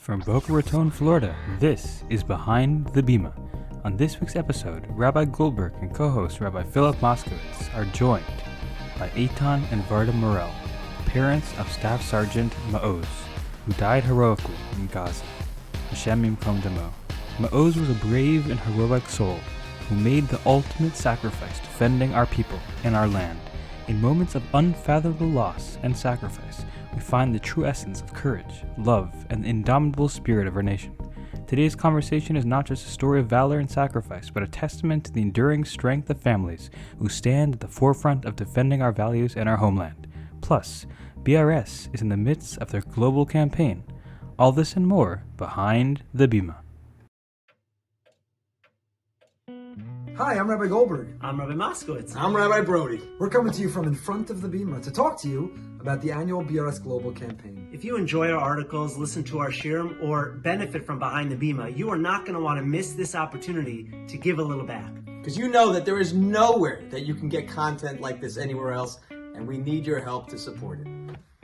From Boca Raton, Florida, this is Behind the Bima. On this week's episode, Rabbi Goldberg and co-host Rabbi Philip Moskowitz are joined by Eitan and Varda Morell, parents of Staff Sergeant Maoz, who died heroically in Gaza. Hashem Yimkom Damo. Maoz was a brave and heroic soul who made the ultimate sacrifice defending our people and our land. In moments of unfathomable loss and sacrifice, we find the true essence of courage, love, and the indomitable spirit of our nation. Today's conversation is not just a story of valor and sacrifice, but a testament to the enduring strength of families who stand at the forefront of defending our values and our homeland. Plus, BRS is in the midst of their global campaign. All this and more behind the Bima. Hi, I'm Rabbi Goldberg. I'm Rabbi Moskowitz. I'm Rabbi Brody. We're coming to you from in front of the Bima to talk to you about the annual BRS Global Campaign. If you enjoy our articles, listen to our shirim, or benefit from Behind the Bima, you are not going to want to miss this opportunity to give a little back. Because you know that there is nowhere that you can get content like this anywhere else, and we need your help to support it.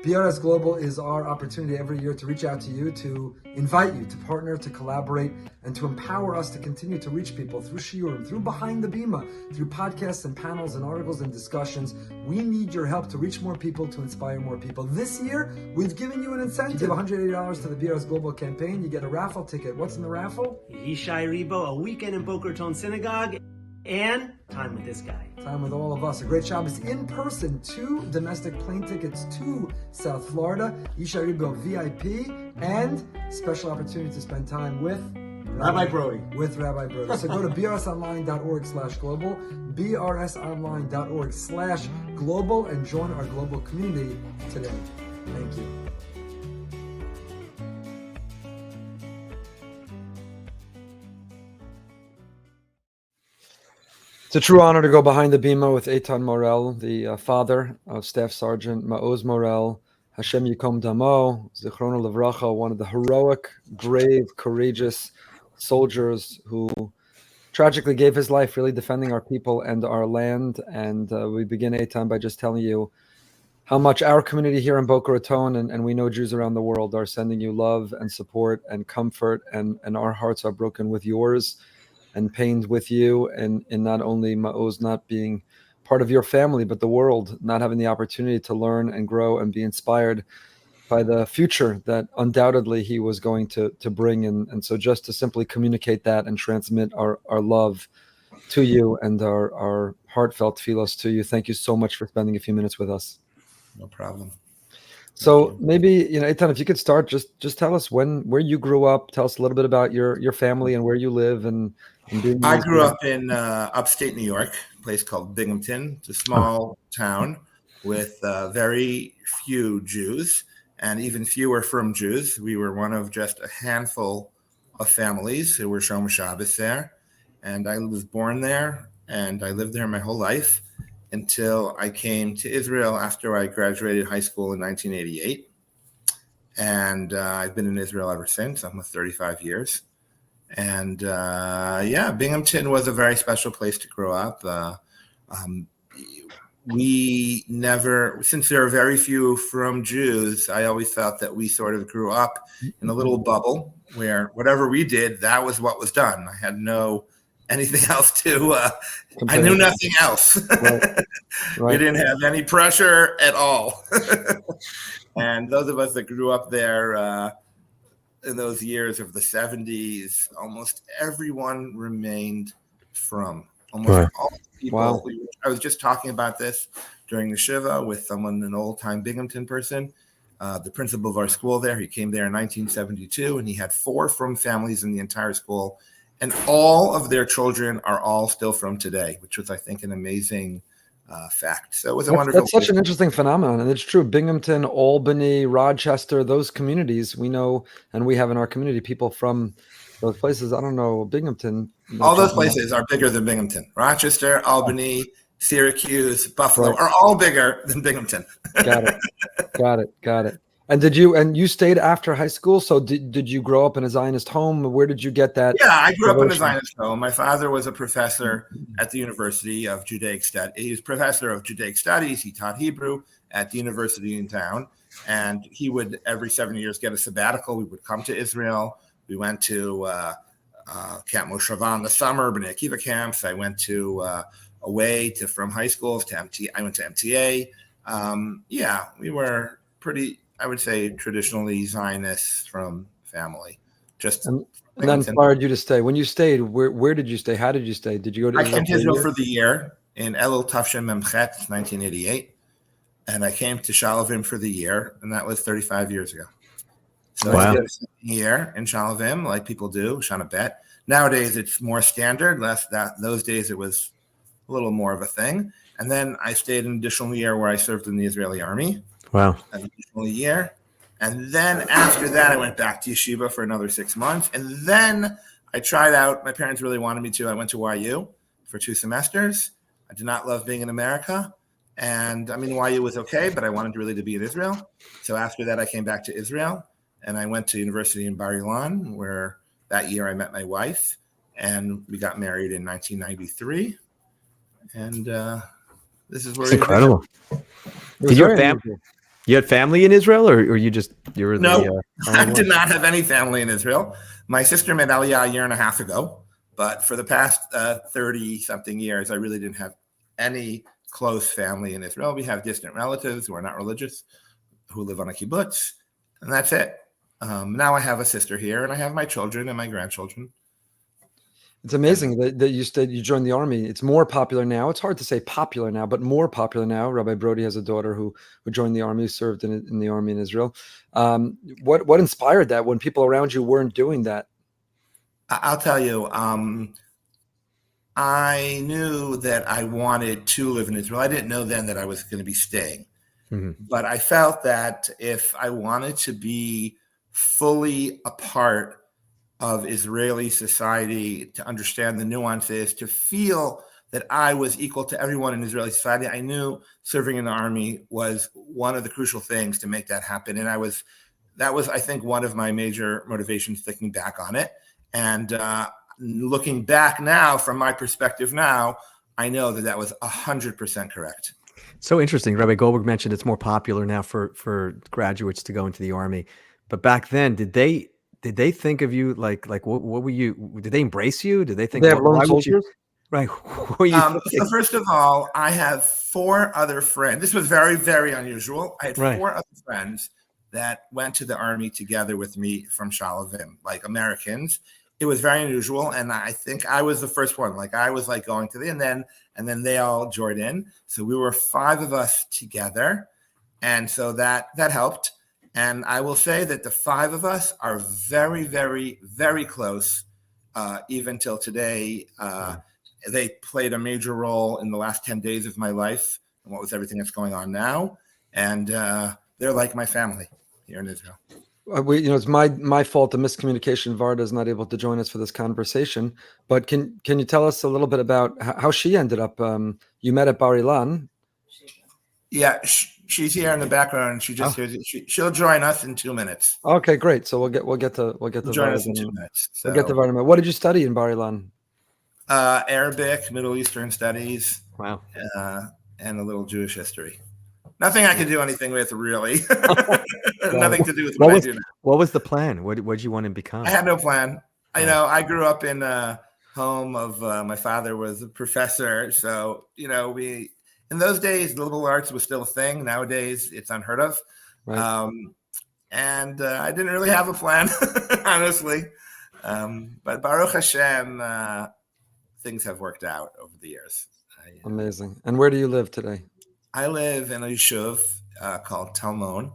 BRS Global is our opportunity every year to reach out to you, to invite you to partner, to collaborate, and to empower us to continue to reach people through shiurim, through Behind the Bima, through podcasts and panels and articles and discussions. We need your help to reach more people, to inspire more people. This year, we've given you an incentive. You give $180 to the BRS Global Campaign, you get a raffle ticket. What's in the raffle? Yishai Ribo, a weekend in Boca Raton Synagogue, and time with this guy. Time with all of us. A great Shabbos in person. 2 domestic plane tickets to South Florida. Yishai Ribo VIP. And special opportunity to spend time with Rabbi Brody. With Rabbi Brody. So go to brsonline.org/global, brsonline.org/global, and join our global community today. Thank you. It's a true honor to go behind the Bima with Eitan Morell, the father of Staff Sergeant Maoz Morell, Hashem Yikom Damo, Zichrono Livracha, one of the heroic, brave, courageous soldiers who tragically gave his life really defending our people and our land. And we begin, Eitan, by just telling you how much our community here in Boca Raton, and we know Jews around the world, are sending you love and support and comfort, and our hearts are broken with yours and pained with you, and in not only Maoz not being part of your family, but the world not having the opportunity to learn and grow and be inspired by the future that undoubtedly he was going to bring. And so just to simply communicate that and transmit our love to you and our heartfelt tefillos to you. Thank you so much for spending a few minutes with us. No problem. So maybe, Eitan, if you could start, just tell us where you grew up. Tell us a little bit about your family and where you live. I grew up in upstate New York, a place called Binghamton. It's a small town with very few Jews and even fewer from Jews. We were one of just a handful of families who were Shomer Shabbos there. And I was born there, and I lived there my whole life until I came to Israel after I graduated high school in 1988. And I've been in Israel ever since, almost 35 years. And Binghamton was a very special place to grow up. We never, since there are very few from Jews, I always felt that we sort of grew up in a little bubble where whatever we did, that was what was done. I had anything else to, I knew nothing else. Right. We didn't have any pressure at all. And those of us that grew up there in those years of the 70s, almost everyone remained from. Almost all the people. Wow. I was just talking about this during the Shiva with an old-time Binghamton person, the principal of our school there. He came there in 1972, and he had 4 from families in the entire school. And all of their children are all still from today, which was, I think, an amazing fact. So it was a wonderful. That's such an interesting phenomenon, and it's true. Binghamton, Albany, Rochester, those communities we know, and we have in our community people from those places. I don't know, Binghamton. All those places are bigger than Binghamton. Rochester, Albany, Syracuse, Buffalo are all bigger than Binghamton. Got it. And you stayed after high school? So did you grow up in a Zionist home? Where did you get that? Yeah, I grew up in a Zionist home. My father was a professor at the University of Judaic Studies. He was professor of Judaic Studies. He taught Hebrew at the university in town. And he would every 7 years get a sabbatical. We would come to Israel. We went to Camp Moshava in the summer, B'nai Akiva camps. I went to from high schools to MT. I went to MTA. We were pretty, I would say, traditionally Zionists from family. And that inspired you to stay. When you stayed, where did you stay? How did you stay? Did you go to Israel? I came to Israel for the year in Elul Tavshin Memchet, 1988. And I came to Shalavim for the year, and that was 35 years ago. So I did a year in Shalavim, like people do, Shana Bet. Nowadays, it's more standard. Those days, it was a little more of a thing. And then I stayed an additional year where I served in the Israeli army. Wow. An additional year. And then after that, I went back to yeshiva for another 6 months. And then I tried out. My parents really wanted me to. I went to YU for 2 semesters. I did not love being in America. And I mean, YU was okay, but I wanted really to be in Israel. So after that, I came back to Israel. And I went to university in Bar Ilan, where that year I met my wife. And we got married in 1993. And this is where it's incredible. Did you have family? You had family in Israel, or you were no? I did not have any family in Israel. My sister made Aliyah a year and a half ago, but for the past 30-something years, I really didn't have any close family in Israel. We have distant relatives who are not religious, who live on a kibbutz, and that's it. Now I have a sister here, and I have my children and my grandchildren. It's amazing that you joined the army. It's more popular now. It's hard to say popular now, but more popular now. Rabbi Brody has a daughter who joined the army, served in the army in Israel. What inspired that when people around you weren't doing that? I'll tell you. I knew that I wanted to live in Israel. I didn't know then that I was going to be staying. Mm-hmm. But I felt that if I wanted to be fully a part of Israeli society, to understand the nuances, to feel that I was equal to everyone in Israeli society, I knew serving in the army was one of the crucial things to make that happen. And that was, I think, one of my major motivations thinking back on it. And looking back now, from my perspective now, I know that was 100% correct. So interesting. Rabbi Goldberg mentioned it's more popular now for graduates to go into the army. But back then, did they think of you like what were you? Did they embrace you? Did they think they have lone soldiers? Right. So first of all, I have 4 other friends. This was very, very unusual. I had 4 other friends that went to the army together with me from Shalavim, like Americans. It was very unusual, and I think I was the first one. Like I was like going to and then they all joined in. So we were 5 of us together, and so that helped. And I will say that the 5 of us are very, very, very close, even till today. They played a major role in the last 10 days of my life and what was everything that's going on now. And they're like my family here in Israel. It's my fault. The miscommunication. Varda is not able to join us for this conversation. But can you tell us a little bit about how she ended up? You met at Bar Ilan. Yeah, she's here in the background. She just she'll join us in 2 minutes. Okay, great. So we'll get to join us in 2 minutes. So. We'll get to Varda. What did you study in Bar Ilan? Arabic, Middle Eastern studies. Wow. And a little Jewish history. Nothing I could do anything with, really. Nothing to do with what I do now. What was the plan? What did you want to become? I had no plan. I grew up in a home of my father was a professor. So, we in those days, the liberal arts was still a thing. Nowadays, it's unheard of. Right. And I didn't really have a plan, honestly. But Baruch Hashem, things have worked out over the years. Amazing. And where do you live today? I live in a yeshuv called Talmon.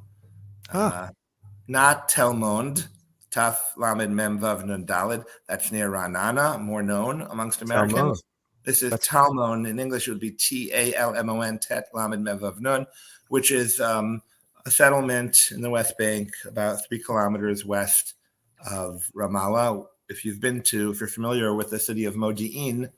Not Telmond, Taf Lamed Mem Vav Nun Daled. That's near Ra'anana, more known amongst Americans. Talmon. This is Talmon. In English, it would be Talmon, Tet Lamed Mem Vav Nun, which is a settlement in the West Bank, about 3 kilometers west of Ramallah. If you're familiar with the city of Modi'in,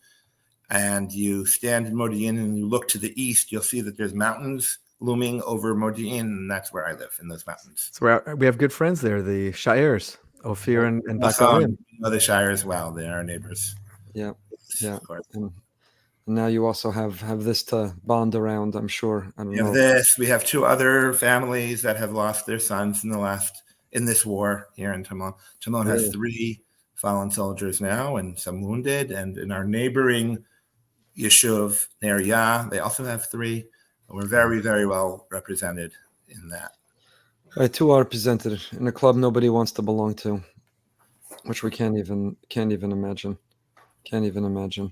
and you stand in Modi'in and you look to the east, you'll see that there's mountains looming over Modi'in, and that's where I live, in those mountains. So we have good friends there, the Shires, Ophir and Bakarim. The Shires, well, they are our neighbors. Yeah. Of course. And now you also have this to bond around, I'm sure. I don't We have know. this. We have 2 other families that have lost their sons in this war here in Timon. Timon has Really? 3 fallen soldiers now and some wounded. And in our neighboring Yeshuv, Ner Yah, they also have 3. We're very, very well represented in that. 2 are represented in a club nobody wants to belong to, which we can't even imagine. Can't even imagine.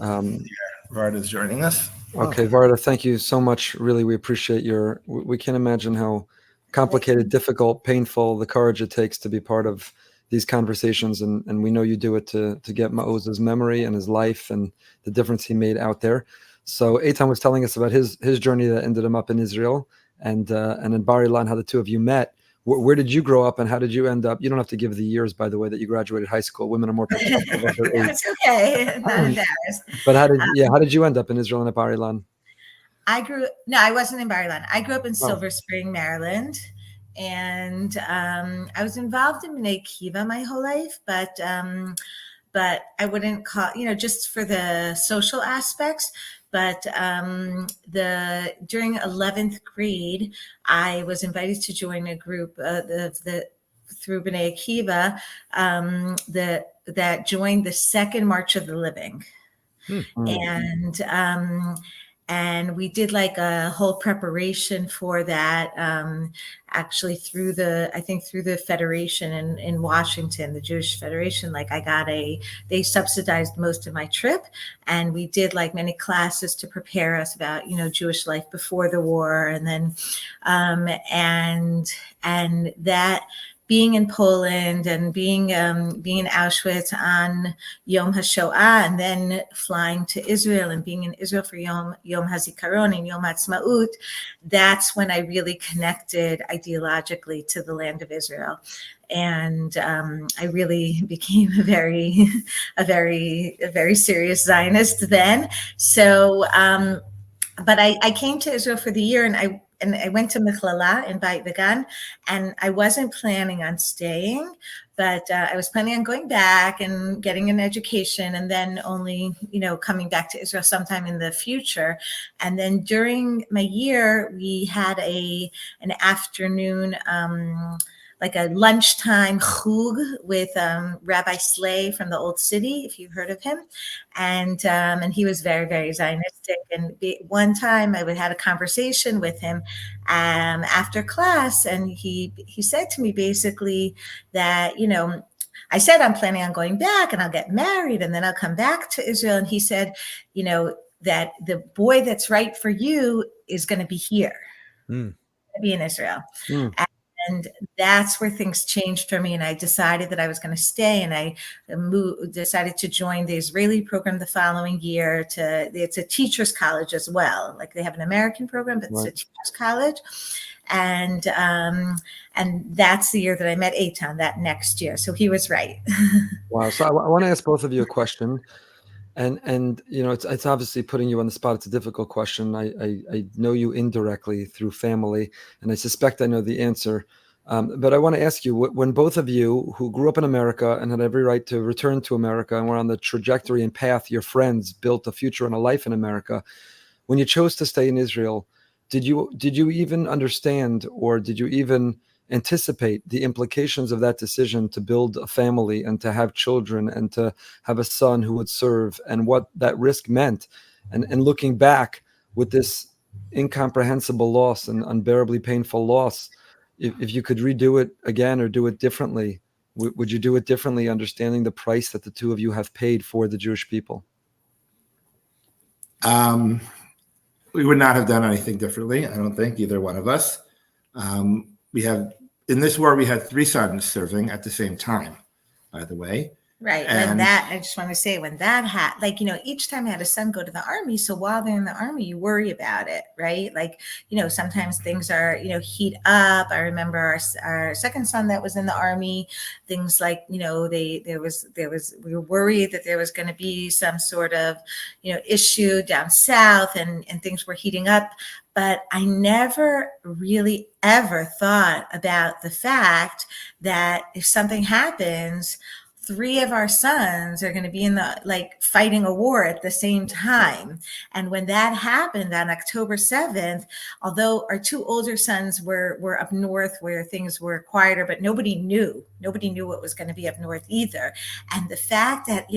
Varda's joining us. Okay, Varda, thank you so much. Really, we appreciate we can't imagine how complicated, difficult, painful the courage it takes to be part of these conversations. And we know you do it to get Maoz's memory and his life and the difference he made out there. So Eitan was telling us about his journey that ended him up in Israel and in Bar Ilan, how the 2 of you met. Where did you grow up and how did you end up? You don't have to give the years, by the way, that you graduated high school. Women are more protective of their age. It's okay. Not embarrassed. But how did you end up in Israel and at Bar Ilan? I wasn't in Bar Ilan. I grew up in Silver Spring, Maryland. And I was involved in Bnei Akiva my whole life, but I wouldn't call, just for the social aspects. But during 11th grade, I was invited to join a group through Bnei Akiva that joined the Second March of the Living. And we did like a whole preparation for that, actually through the Federation in Washington, the Jewish Federation. Like they subsidized most of my trip, and we did like many classes to prepare us about, Jewish life before the war. And then, and that, being in Poland and being in Auschwitz on Yom HaShoah, and then flying to Israel and being in Israel for Yom HaZikaron and Yom HaTzmaut, that's when I really connected ideologically to the land of Israel. And I really became a very serious Zionist then. So, but I came to Israel for the year, and I went to Michlala in Beit Vegan, and I wasn't planning on staying, but I was planning on going back and getting an education, and then only, coming back to Israel sometime in the future. And then during my year, we had an afternoon, like a lunchtime chug with Rabbi Slay from the Old City, if you've heard of him. And he was very, very Zionistic. And one time I had a conversation with him after class, and he said to me basically that, I said, I'm planning on going back and I'll get married and then I'll come back to Israel. And he said, that the boy that's right for you is going to be here, be in Israel. And that's where things changed for me. And I decided that I was going to stay, and I decided to join the Israeli program the following year. It's a teacher's college as well. Like they have an American program, but it's a teacher's college. And that's the year that I met Eitan, that next year. So he was right. Wow. So I want to ask both of you a question. And it's obviously putting you on the spot. It's a difficult question. I know you indirectly through family, and I suspect I know the answer. But I want to ask you, when both of you who grew up in America and had every right to return to America and were on the trajectory and path, your friends built a future and a life in America, when you chose to stay in Israel, did you even understand, or did you even anticipate the implications of that decision to build a family and to have children and to have a son who would serve, and what that risk meant? And looking back with this incomprehensible loss and unbearably painful loss, if you could redo it again or do it differently, would you do it differently, understanding the price that the 2 of you have paid for the Jewish people? We would not have done anything differently. I don't think either one of us. In this war, we had 3 sons serving at the same time, by the way. Right. And I just want to say, when that happened, each time I had a son go to the army. So while they're in the army, you worry about it, right? Sometimes things are, heat up. I remember our second son that was in the army, things like, we were worried that there was going to be some sort of, issue down south, and things were heating up. But I never really ever thought about the fact that if something happens, 3 of our sons are going to be in the fighting a war at the same time. And when that happened on October 7th, although our 2 older sons were up north where things were quieter, but nobody knew what was going to be up north either. And the fact that,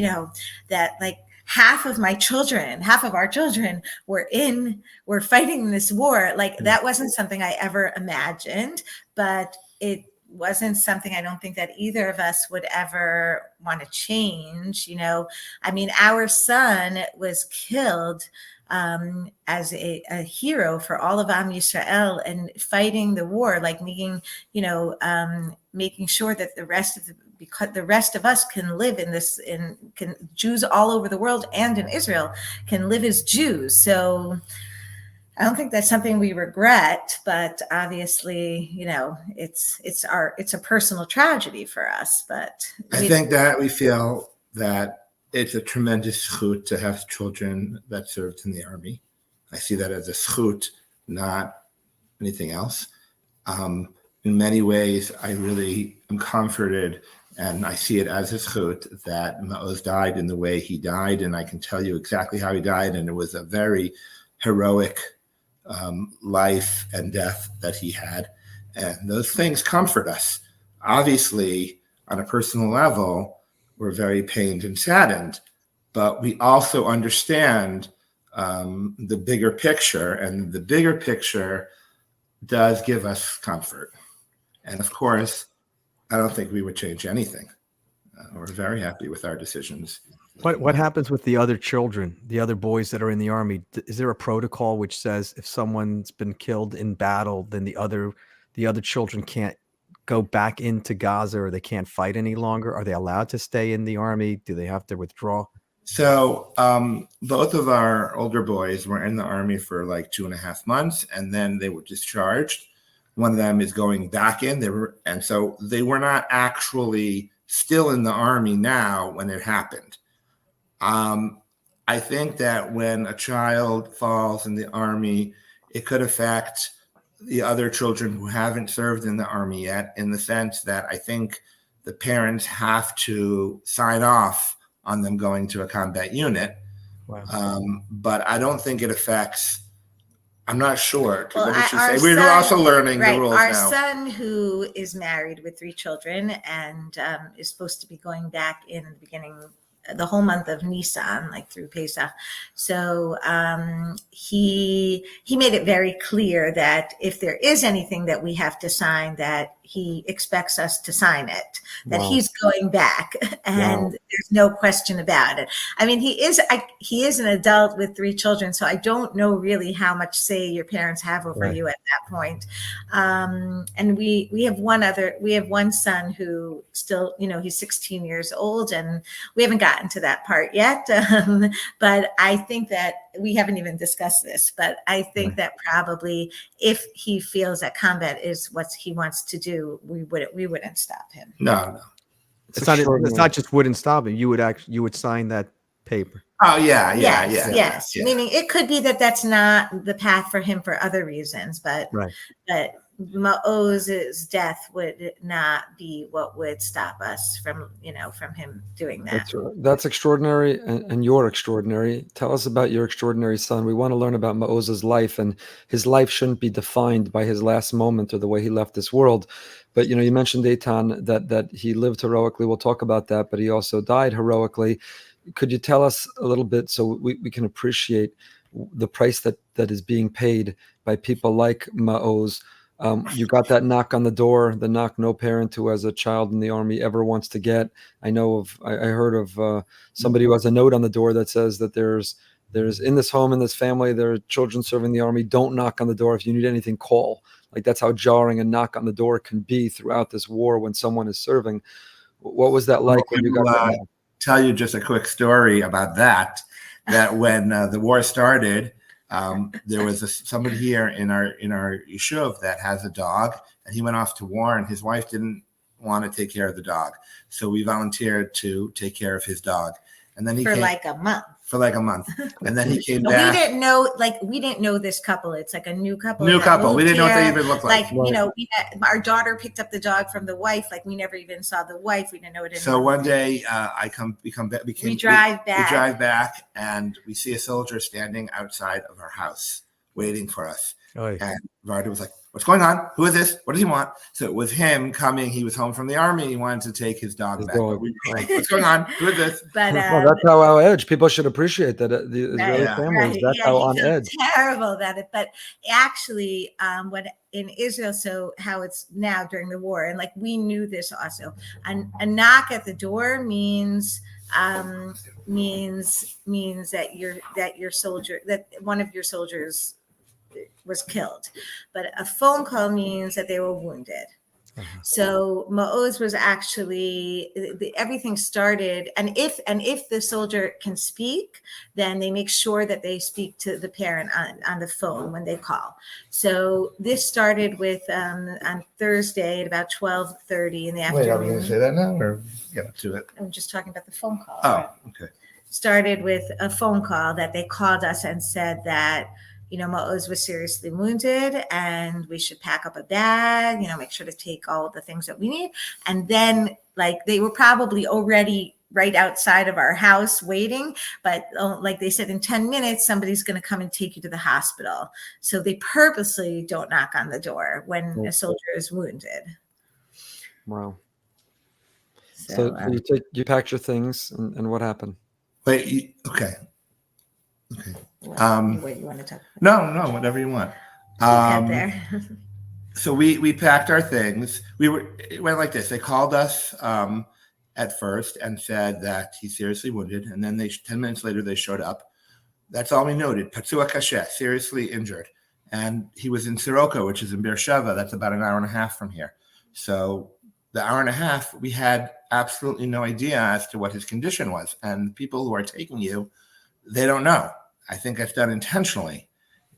that half of our children were fighting this war, that wasn't something I ever imagined, but it wasn't something I don't think that either of us would ever want to change. Our son was killed as a hero for all of Am Yisrael and fighting the war, making sure that the rest of us can live Jews all over the world and in Israel can live as Jews. So I don't think that's something we regret, but obviously, it's a personal tragedy for us. But I think that we feel that it's a tremendous zchut to have children that served in the army. I see that as a zchut, not anything else. In many ways, I really am comforted, and I see it as a zchut that Maoz died in the way he died, and I can tell you exactly how he died, and it was a very heroic life and death that he had, and those things comfort us. Obviously, on a personal level, we're very pained and saddened, but we also understand the bigger picture, and the bigger picture does give us comfort. And of course, I don't think we would change anything. We're very happy with our decisions. What happens with the other children, the other boys that are in the army? Is there a protocol which says if someone's been killed in battle, then the other children can't go back into Gaza, or they can't fight any longer? Are they allowed to stay in the army? Do they have to withdraw? So both of our older boys were in the army for 2.5 months, and then they were discharged. One of them is going back in. So they were not actually still in the army now when it happened. I think that when a child falls in the army, it could affect the other children who haven't served in the army yet, in the sense that I think the parents have to sign off on them going to a combat unit. Wow. But I don't think it affects, I'm not sure. Well, What did she say? our We're son- also learning the rules Our now. son, who is married with 3 children and is supposed to be going back in the beginning, the whole month of Nisan, through Pesach. So he made it very clear that if there is anything that we have to sign, that he expects us to sign it, that he's going back, and there's no question about it. I mean, he is an adult with 3 children, so I don't know really how much say your parents have over you at that point. And we have one son who still, he's 16 years old, and we haven't gotten to that part yet. But I think that we haven't even discussed this, but I think that probably if he feels that combat is what he wants to do, we wouldn't stop him. No. It's not just wouldn't stop him. You would sign that paper. Oh, yeah. Yes. Meaning it could be that that's not the path for him for other reasons, but Maoz's death would not be what would stop us from him doing that. That's extraordinary, and you're extraordinary. Tell us about your extraordinary son. We want to learn about Maoz's life, and his life shouldn't be defined by his last moment or the way he left this world. But you mentioned Eitan, that he lived heroically. We'll talk about that, but he also died heroically. Could you tell us a little bit so we can appreciate the price that is being paid by people like Maoz? You got that knock on the door, the knock no parent who has a child in the army ever wants to get. I heard of somebody who has a note on the door that says that there's in this home, in this family, there are children serving the army. Don't knock on the door. If you need anything, call. That's how jarring a knock on the door can be throughout this war when someone is serving. What was that like when you got that knock? Tell you just a quick story about that when the war started, there was somebody here in our yeshuv that has a dog, and he went off to war, and his wife didn't want to take care of the dog. So we volunteered to take care of his dog. And then he for came like a month. for like a month, and then he came We back. we didn't know this couple. It's like a new couple. New that couple. We moved didn't know what they here. even looked like. Our daughter picked up the dog from the wife. Like we never even saw the wife. We didn't know it. So one day, we drive back, and we see a soldier standing outside of our house waiting for us. Oy. And Varda was like, "What's going on? Who is this? What does he want?" So it was him coming. He was home from the army. He wanted to take his dog back. But we were like, "What's going on? Who is this?" But well, that's how on edge. People should appreciate that. The Israeli families, that's how on edge. Terrible that it, but actually, when in Israel, so how it's now during the war, and like we knew this also. A knock at the door means that one of your soldiers was killed, but a phone call means that they were wounded. So Maoz was actually everything started, and if the soldier can speak, then they make sure that they speak to the parent on the phone when they call. So this started with on Thursday at about 12:30 in the afternoon. Wait, are we going to say that now, or get to it? I'm just talking about the phone call. Oh, okay. Started with a phone call that they called us and said that, Maoz was seriously wounded and we should pack up a bag, make sure to take all the things that we need. And then they were probably already right outside of our house waiting, but like they said, in 10 minutes, somebody's going to come and take you to the hospital. So they purposely don't knock on the door when a soldier is wounded. Wow. So you packed your things and what happened? Wait, okay. What you want to talk about? No, whatever you want. There. So we packed our things. It went like this. They called us at first and said that he's seriously wounded, and then 10 minutes later they showed up. That's all we noted. Patsua kashe, seriously injured, and he was in Soroka, which is in Beersheba. That's about an hour and a half from here. So the hour and a half, we had absolutely no idea as to what his condition was, and people who are taking you, they don't know. I think that's done intentionally.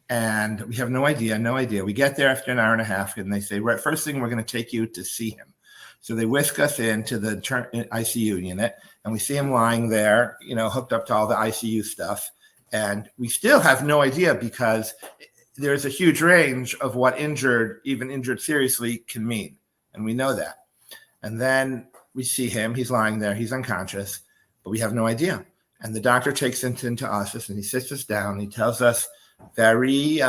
And we have no idea. We get there after an hour and a half, and they say, right, first thing, we're going to take you to see him. So they whisk us into the ICU unit, and we see him lying there, hooked up to all the ICU stuff. And we still have no idea because there's a huge range of what even injured seriously can mean. And we know that. And then we see him. He's lying there. He's unconscious, but we have no idea. And the doctor takes us into office, and he sits us down. He tells us very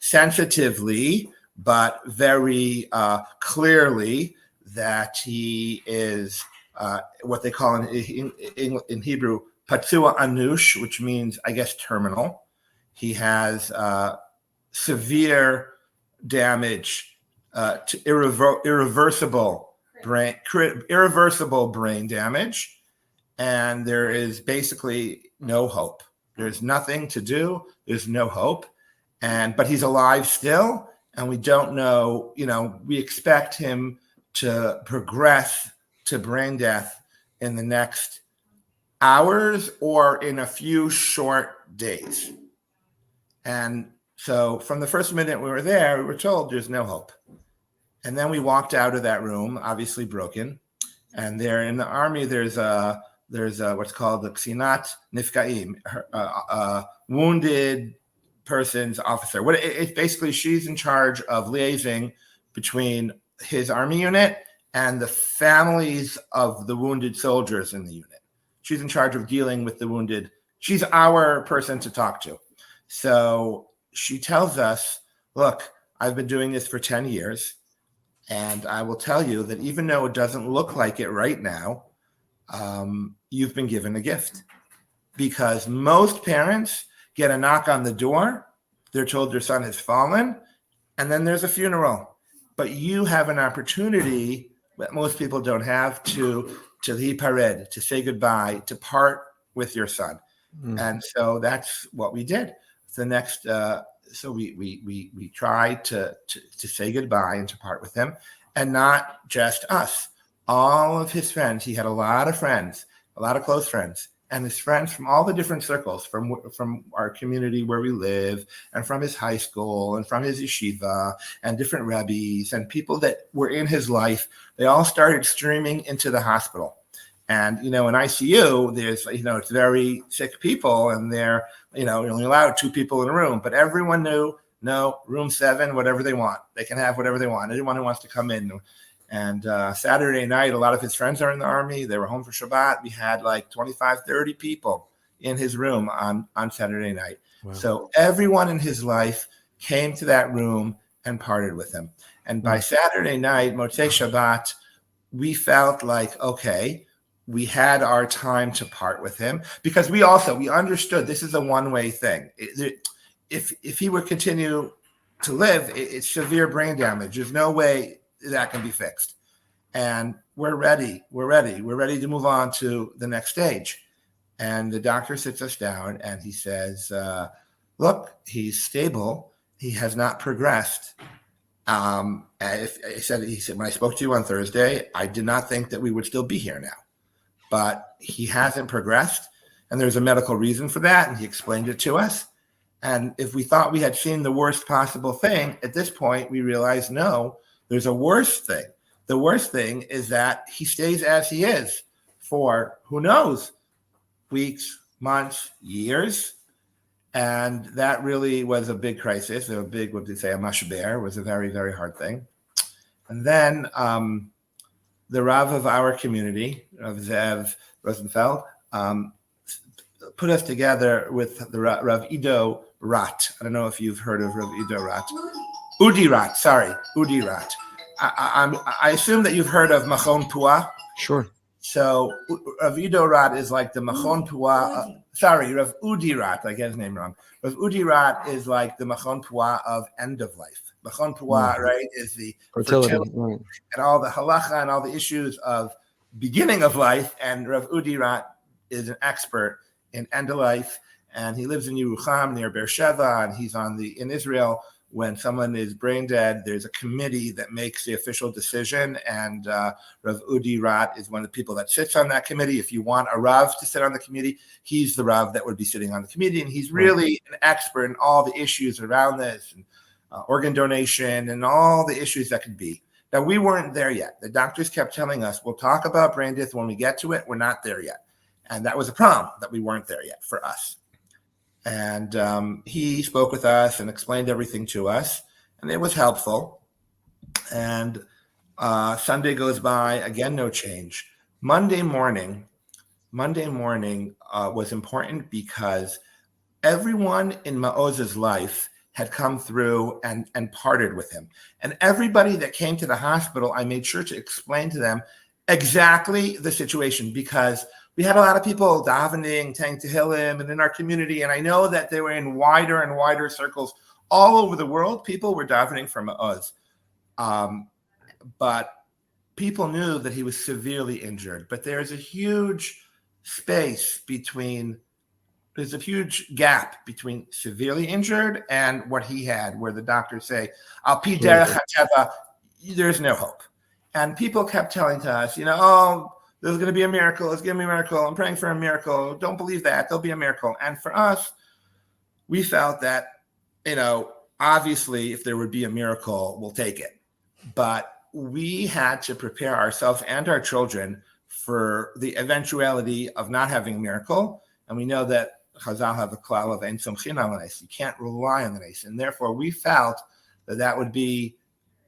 sensitively, but very clearly that he is what they call in Hebrew, patsua anush, which means, I guess, terminal. He has severe damage to irreversible brain damage. And there is basically no hope. There's nothing to do. There's no hope. But he's alive still. And we don't know, we expect him to progress to brain death in the next hours or in a few short days. And so from the first minute we were there, we were told there's no hope. And then we walked out of that room, obviously broken. And there in the army, there's what's called the Ksinat Nifkaim, wounded person's officer. It's basically, she's in charge of liaising between his army unit and the families of the wounded soldiers in the unit. She's in charge of dealing with the wounded. She's our person to talk to. So she tells us, look, I've been doing this for 10 years, and I will tell you that even though it doesn't look like it right now, you've been given a gift. Because most parents get a knock on the door, they're told their son has fallen, and then there's a funeral. But you have an opportunity that most people don't have to hipared, to say goodbye, to part with your son. And so that's what we did. The next, so we tried to say goodbye and to part with him, and not just us. All of his friends. He had a lot of friends, a lot of close friends, and his friends from all the different circles, from our community where we live, and from his high school, and from his yeshiva, and different rabbis, and people that were in his life. They all started streaming into the hospital. And, in ICU, there's, it's very sick people, and they're, you're only allowed 2 people in a room. But everyone knew, no, room 7, whatever they want. They can have whatever they want. Anyone who wants to come in. And Saturday night, a lot of his friends are in the Army. They were home for Shabbat. We had like 25, 30 people in his room on Saturday night. Wow. So everyone in his life came to that room and parted with him. And by Saturday night, Motzei Shabbat, we felt like, okay, we had our time to part with him, because we understood this is a one-way thing. If he would continue to live, it's severe brain damage. There's no way that can be fixed. And we're ready. We're ready to move on to the next stage. And the doctor sits us down and he says, look, he's stable. He has not progressed. He said, when I spoke to you on Thursday, I did not think that we would still be here now. But he hasn't progressed, and there's a medical reason for that, and he explained it to us. And if we thought we had seen the worst possible thing, at this point, we realized, no, there's a worse thing. The worst thing is that he stays as he is for, who knows, weeks, months, years. And that really was a big crisis, a big, a mashber, was a very, very hard thing. And then the Rav of our community, Rav Zev Rosenfeld, put us together with the Rav Ido Rat. I don't know if you've heard of Rav Ido Rat. Udi Rat. I assume that you've heard of Machon Puah. Sure. So Rav Ido Rat is like the Machon Puah. Rav Udi Rat, I get his name wrong. Rav Udi Rat is like the Machon Puah of end of life. Machon Puah, right, is the fertility right, and all the halacha and all the issues of beginning of life. And Rav Udi Rat is an expert in end of life, and he lives in Yerucham near Beersheba, and he's in Israel. When someone is brain dead, there's a committee that makes the official decision, and Rav Udi Rat is one of the people that sits on that committee. If you want a Rav to sit on the committee, he's the Rav that would be sitting on the committee, and he's really an expert in all the issues around this, and organ donation, and all the issues that could be. Now, we weren't there yet. The doctors kept telling us, we'll talk about brain death when we get to it. We're not there yet. And that was a problem, that we weren't there yet for us. And he spoke with us and explained everything to us, and it was helpful. And Sunday goes by, again, no change. Monday morning was important because everyone in Maoz's life had come through and parted with him. And everybody that came to the hospital, I made sure to explain to them exactly the situation, because we had a lot of people davening, Tang Tehillim, and in our community. And I know that they were in wider and wider circles all over the world. People were davening for Maoz. But people knew that he was severely injured. But there's a huge there's a huge gap between severely injured and what he had, where the doctors say, Al pi derech hateva, there's no hope. And people kept telling to us, there's going to be a miracle. It's going to be a miracle. I'm praying for a miracle. Don't believe that. There'll be a miracle. And for us, we felt that, obviously, if there would be a miracle, we'll take it. But we had to prepare ourselves and our children for the eventuality of not having a miracle. And we know that Chazal have a klal of ein somchin al nes. You can't rely on the nes. And therefore, we felt that would be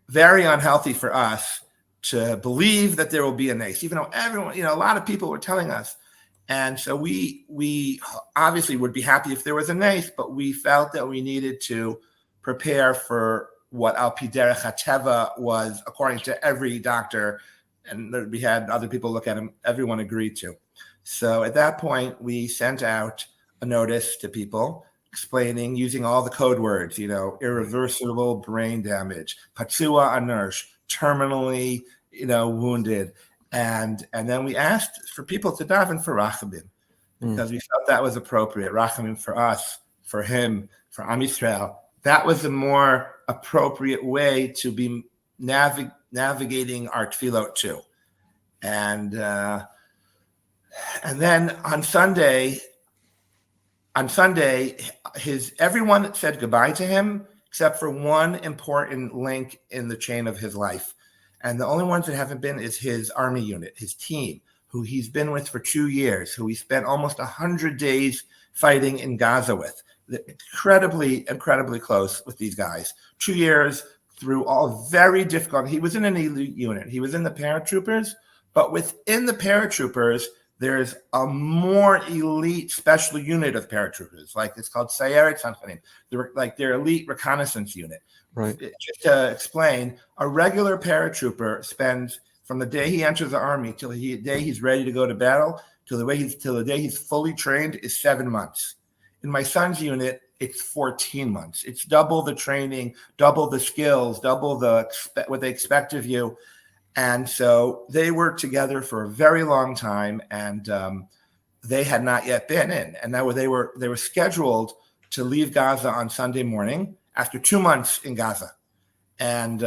very unhealthy for us to believe that there will be a nes, even though everyone, a lot of people were telling us. And so we obviously would be happy if there was a nes, but we felt that we needed to prepare for what al pi derech hateva was, according to every doctor, and we had other people look at him, everyone agreed to. So at that point, we sent out a notice to people explaining, using all the code words, irreversible brain damage, patsua anersh, terminally, wounded. And then we asked for people to daven for Rachamim, because we felt that was appropriate. Rachamim for us, for him, for Am Yisrael. That was a more appropriate way to be navigating our tefillot too. And then on Sunday, everyone said goodbye to him except for one important link in the chain of his life. And the only ones that haven't been is his army unit, his team. who he's been with for 2 years, who he spent almost 100 days fighting in Gaza with. Incredibly, incredibly close with these guys. 2 years through all very difficult. He was in an elite unit. He was in the paratroopers, but within the paratroopers, there's a more elite special unit of paratroopers. Like it's called Sayeret Sanchanim. They're like their elite reconnaissance unit. Right. Just to explain, a regular paratrooper spends from the day he enters the army till the day he's ready to go to battle till the day he's fully trained is 7 months. In my son's unit, it's 14 months. It's double the training, double the skills, double what they expect of you. And so they were together for a very long time, and they had not yet been in. And now they were scheduled to leave Gaza on Sunday morning after 2 months in Gaza. And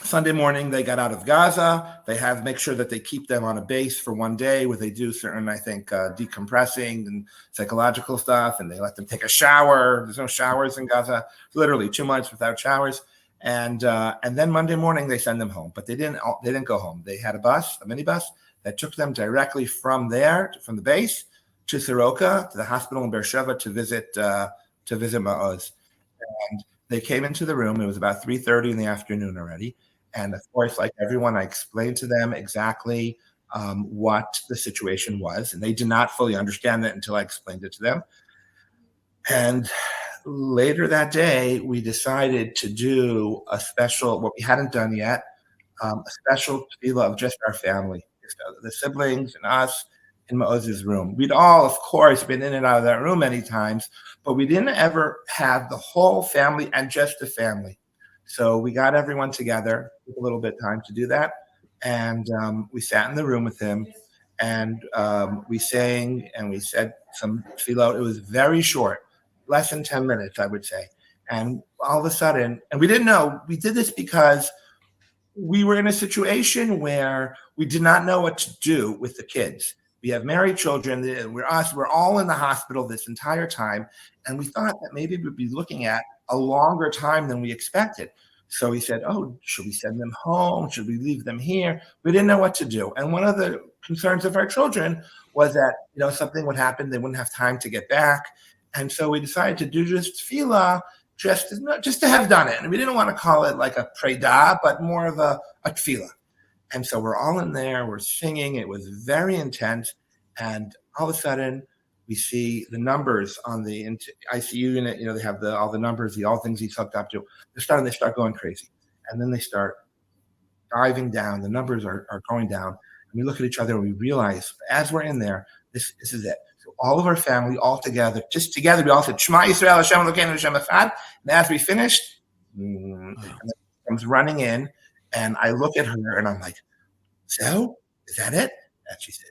Sunday morning, they got out of Gaza. They make sure that they keep them on a base for 1 day where they do certain, I think, decompressing and psychological stuff, and they let them take a shower. There's no showers in Gaza. Literally 2 months without showers. And then Monday morning, they send them home. But they didn't go home. They had a minibus, that took them directly from the base, to Soroka, to the hospital in Beersheba to visit Maoz. And they came into the room. It was about 3:30 in the afternoon already. And of course, like everyone, I explained to them exactly what the situation was. And they did not fully understand that until I explained it to them. And later that day, we decided to do a special, what we hadn't done yet, a special tefillah of just our family, the siblings and us in Maoz's room. We'd all, of course, been in and out of that room many times, but we didn't ever have the whole family and just the family. So we got everyone together, took a little bit of time to do that. And we sat in the room with him, and we sang and we said some tefillah. It was very short, less than 10 minutes, I would say. And all of a sudden, and we didn't know, we did this because we were in a situation where we did not know what to do with the kids. We have married children. We're all in the hospital this entire time. And we thought that maybe we'd be looking at a longer time than we expected. So we said, oh, should we send them home? Should we leave them here? We didn't know what to do. And one of the concerns of our children was that, something would happen. They wouldn't have time to get back. And so we decided to do just tefillah, just to have done it. And we didn't want to call it like a preda, but more of a tefillah. And so we're all in there, we're singing. It was very intense. And all of a sudden, we see the numbers on the ICU unit. They have all the numbers, all things he's hooked up to. They start going crazy. And then they start diving down. The numbers are going down. And we look at each other and we realize, as we're in there, this is it. So all of our family, all together, we all said, Shema Yisrael, Hashem Elokeinu, Hashem Echad. And as we finished, and comes running in, and I look at her and I'm like, so, is that it? And she says,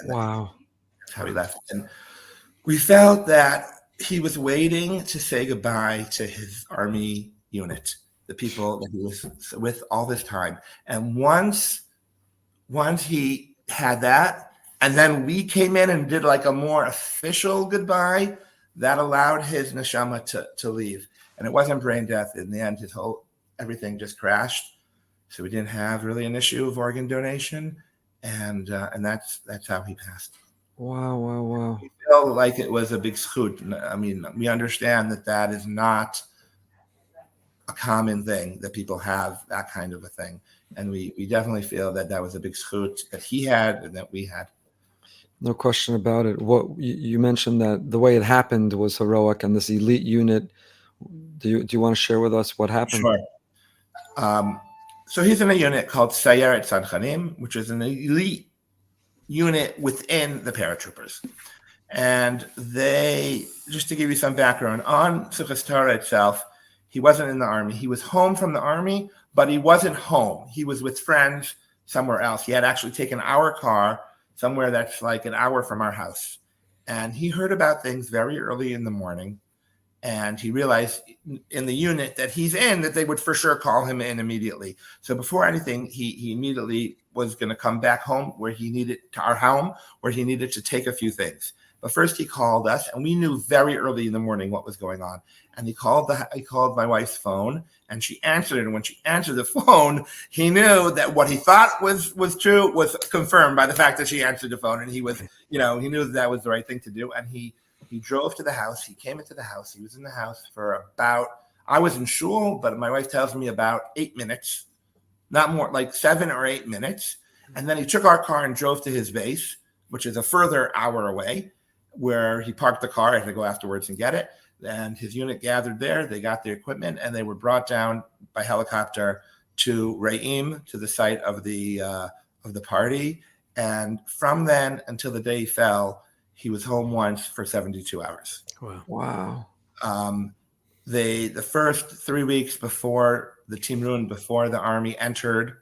no. And Wow. That's how he left. And we felt that he was waiting to say goodbye to his army unit, the people that he was with all this time. And once he had that, and then we came in and did like a more official goodbye, that allowed his neshama to leave. And it wasn't brain death. In the end, everything just crashed. So we didn't have really an issue of organ donation. And that's how he passed. Wow. We feel like it was a big zchut. I mean, we understand that is not a common thing, that people have that kind of a thing. And we definitely feel that was a big zchut that he had and that we had. No question about it. What you mentioned, that the way it happened was heroic, and this elite unit. Do you want to share with us what happened? Sure. So he's in a unit called Sayeret Sanchanim, which is an elite unit within the paratroopers. And they, just to give you some background, on Sukkot Torah itself, he wasn't in the army. He was home from the army, but he wasn't home. He was with friends somewhere else. He had actually taken our car somewhere that's like an hour from our house. And he heard about things very early in the morning. And he realized in the unit that he's in that they would for sure call him in immediately. So before anything, he immediately was going to come back home to our home where he needed to take a few things. But first he called us, and we knew very early in the morning what was going on. And he called my wife's phone, and she answered it. And when she answered the phone, he knew that what he thought was true was confirmed by the fact that she answered the phone. And he was, he knew that was the right thing to do. And he drove to the house. He came into the house. He was in the house for about, I was in shul, but my wife tells me about 8 minutes, not more, like 7 or 8 minutes. And then he took our car and drove to his base, which is a further hour away, where he parked the car. I had to go afterwards and get it. And his unit gathered there. They got the equipment, and they were brought down by helicopter to Re'im, to the site of the party. And from then until the day he fell, he was home once for 72 hours. Wow. The first 3 weeks before the Timrun, before the army entered,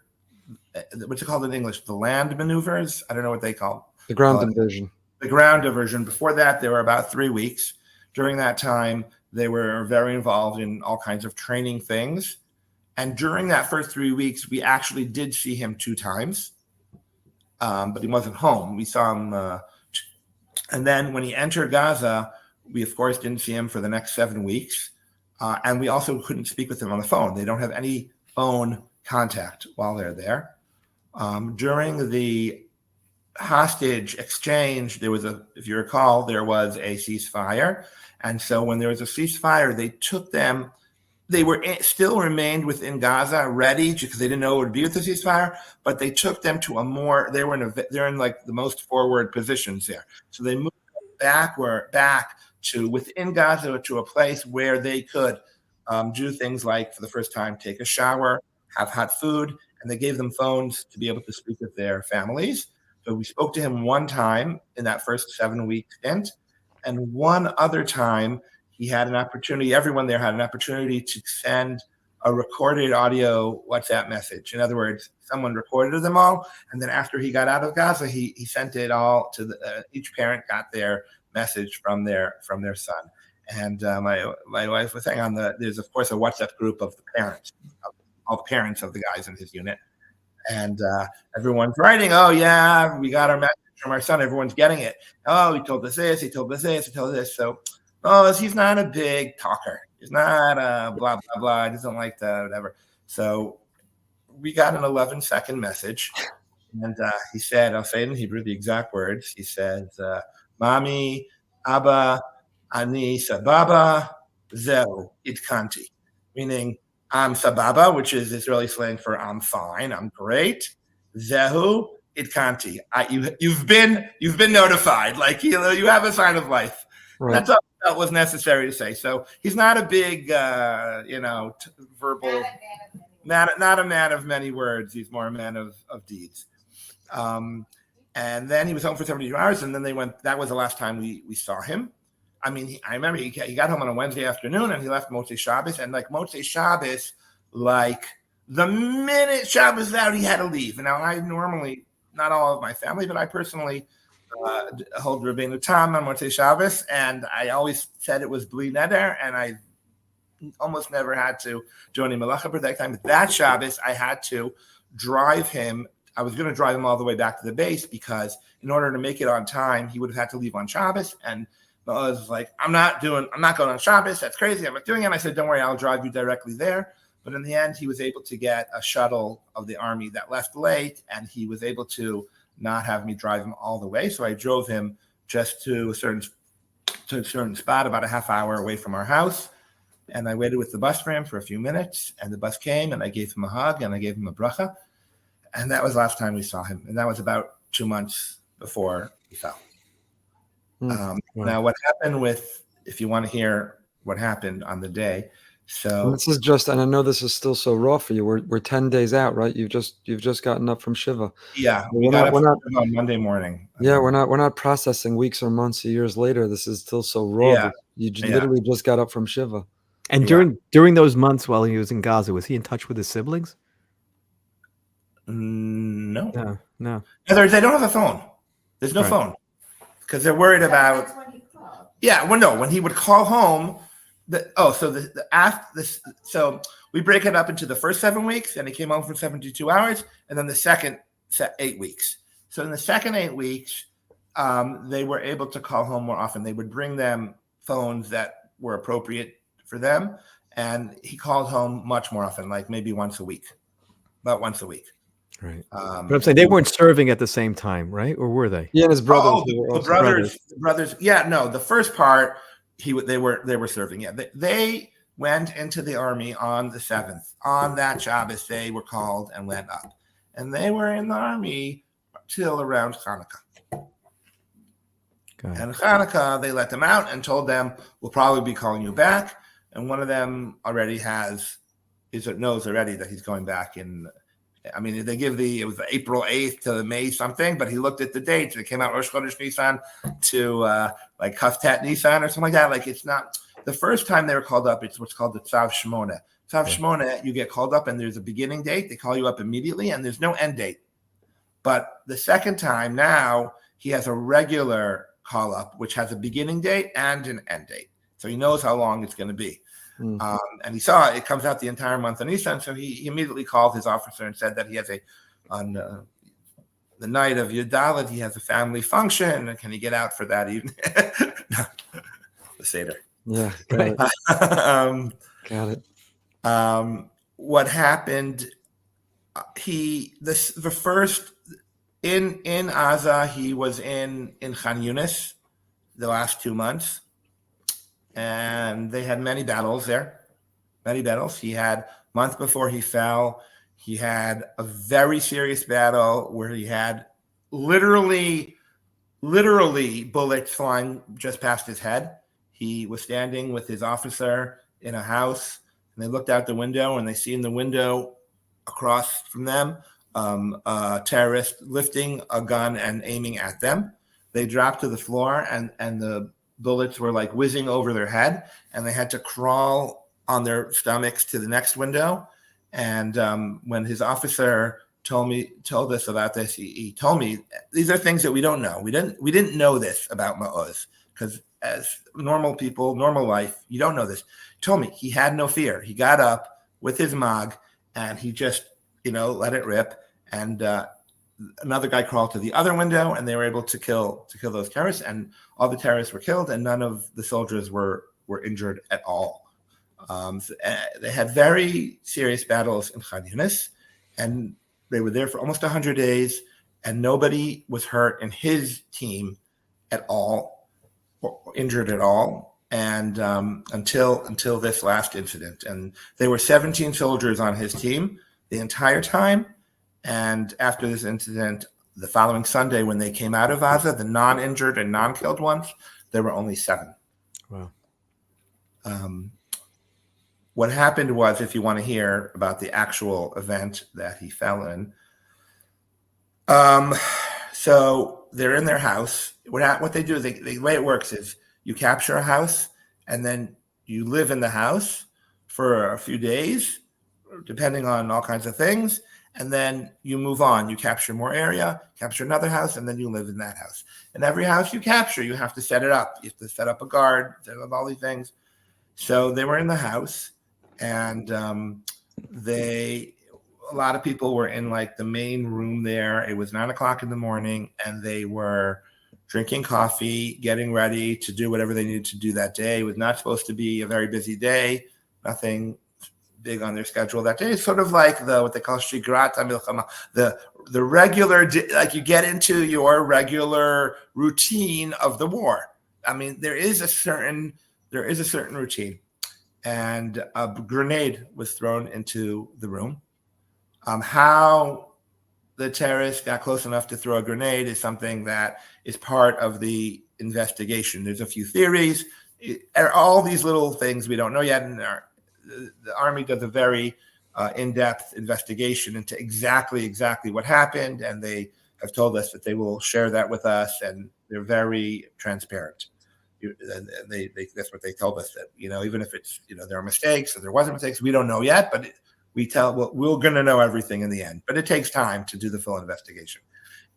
what's it called in English? The land maneuvers? I don't know what they call it. The ground invasion. The ground diversion. Before that, there were about 3 weeks. During that time, they were very involved in all kinds of training things. And during that first 3 weeks, we actually did see him 2 times, but he wasn't home. We saw him. And then when he entered Gaza, we, of course, didn't see him for the next 7 weeks. And we also couldn't speak with him on the phone. They don't have any phone contact while they're there. During the hostage exchange, there was if you recall, there was a ceasefire. And so when there was a ceasefire, they took them, they were still remained within Gaza, ready, because they didn't know what would be with the ceasefire, but they took them to they're in like the most forward positions there. So they moved back to within Gaza, to a place where they could do things like, for the first time, take a shower, have hot food, and they gave them phones to be able to speak with their families. So we spoke to him one time in that first 7-week stint. And one other time, he had an opportunity, everyone there had an opportunity to send a recorded audio WhatsApp message. In other words, someone recorded them all. And then after he got out of Gaza, he sent it all to each parent got their message from their son. And my wife was saying there's, of course, a WhatsApp group of the parents, all the parents of the guys in his unit. And everyone's writing, oh, yeah, we got our message from our son. Everyone's getting it. Oh, he told us this. He told us this. He told us this. So, he's not a big talker. He's not blah, blah, blah. He doesn't like that, whatever. So we got an 11-second message. And he said, I'll say it in Hebrew, the exact words. He says, Mami, Abba, Ani, Sababa, Zeu, Itkanti. Meaning, I'm Sababa, which is Israeli slang for I'm fine, I'm great. Zehu, Itkanti. You've been notified. Like, you have a sign of life. Right. That's all that was necessary to say. So he's not a big, verbal, not a man of many words. He's more a man of deeds. And then he was home for 72 hours, and then they went. That was the last time we saw him. I mean, I remember he got home on a Wednesday afternoon, and he left Motzei Shabbos. And like Motzei Shabbos, like the minute Shabbos was out, he had to leave. And now I normally, not all of my family, but I personally hold Rabbeinu Tam on Motzei Shabbos, and I always said it was Bli Neder, and I almost never had to do any Malacha for that time. But that Shabbos, I had to drive him. I was going to drive him all the way back to the base, because in order to make it on time, he would have had to leave on Shabbos. And I was like, I'm not going on Shabbos. That's crazy. I'm not doing it. And I said, don't worry, I'll drive you directly there. But in the end, he was able to get a shuttle of the army that left late, and he was able to not have me drive him all the way. So I drove him just to a certain spot, about a half hour away from our house. And I waited with the bus for him for a few minutes, and the bus came, and I gave him a hug, and I gave him a bracha. And that was the last time we saw him. And that was about 2 months before he fell. Now, what happened if you want to hear what happened on the day. So and this is just, and I know this is still so raw for you. We're 10 days out, right? You've just gotten up from Shiva. Yeah, we're not on Monday morning. Yeah, we're not processing weeks or months or years later. This is still so raw. Yeah. You literally just got up from Shiva. And during those months while he was in Gaza, was he in touch with his siblings? No. No. In other words, they don't have a phone. There's no phone, because they're worried about. That's when he called. Yeah, well, no, when he would call home. So we break it up into the first 7 weeks, and he came home for 72 hours, and then the second 8 weeks. So in the second 8 weeks, they were able to call home more often. They would bring them phones that were appropriate for them, and he called home much more often, like maybe once a week, about once a week. Right. But I'm saying they weren't serving at the same time, right? Or were they? Yeah, and his brothers. Oh, the brothers. Yeah, no, the first part they were serving. Yeah, they went into the army on the 7th. On that Shabbos, they were called and went up, and they were in the army till around Hanukkah. And Hanukkah, they let them out and told them, "We'll probably be calling you back." And one of them already knows already that he's going back in. I mean, they give it was April 8th to May something, but he looked at the dates. It came out Rosh Chodesh Nisan to like Kaftat Nisan or something like that. Like, it's not the first time they were called up. It's what's called the Tzav Shmona. Tzav Shmona, you get called up and there's a beginning date. They call you up immediately and there's no end date. But the second time now, he has a regular call up, which has a beginning date and an end date. So he knows how long it's going to be. And he saw it comes out the entire month of Nisan. So he immediately called his officer and said that he has on the night of Yudalit, he has a family function. Can he get out for that evening? The Seder. Yeah. Got it. What happened? The first in Gaza, he was in Khan Yunis the last 2 months. And they had many battles there, many battles. He had, month before he fell, he had a very serious battle where he had literally bullets flying just past his head. He was standing with his officer in a house, and they looked out the window, and they see in the window across from them a terrorist lifting a gun and aiming at them. They dropped to the floor, and the bullets were like whizzing over their head, and they had to crawl on their stomachs to the next window. And when his officer told us about this, he told me these are things that we don't know. We didn't know this about Maoz, because as normal people, normal life, you don't know this. He told me he had no fear. He got up with his mag and he just let it rip. And another guy crawled to the other window, and they were able to kill those terrorists, and all the terrorists were killed, and none of the soldiers were injured at all. They had very serious battles in Khan Yunis, and they were there for almost 100 days, and nobody was hurt in his team at all, or injured at all, and until this last incident. And there were 17 soldiers on his team the entire time. And after this incident, the following Sunday, when they came out of Gaza, the non-injured and non-killed ones, there were only 7. Wow. What happened was, if you want to hear about the actual event that he fell in, so they're in their house. What they do is the way it works is you capture a house, and then you live in the house for a few days, depending on all kinds of things. And then you move on. You capture more area, capture another house, and then you live in that house. And every house you capture, you have to set it up. You have to set up a guard, set up all these things. So they were in the house, and a lot of people were in like the main room there. It was 9:00 in the morning, and they were drinking coffee, getting ready to do whatever they needed to do that day. It was not supposed to be a very busy day. Nothing big on their schedule that day. It's sort of like what they call shigrat hamilchama, the regular, like you get into your regular routine of the war. I mean, there is a certain routine, and a grenade was thrown into the room. How the terrorists got close enough to throw a grenade is something that is part of the investigation. There's a few theories, all these little things we don't know yet, and the Army does a very in-depth investigation into exactly what happened, and they have told us that they will share that with us, and they're very transparent. That's what they told us, that even if it's there are mistakes or there wasn't mistakes, we don't know yet, but we're going to know everything in the end. But it takes time to do the full investigation.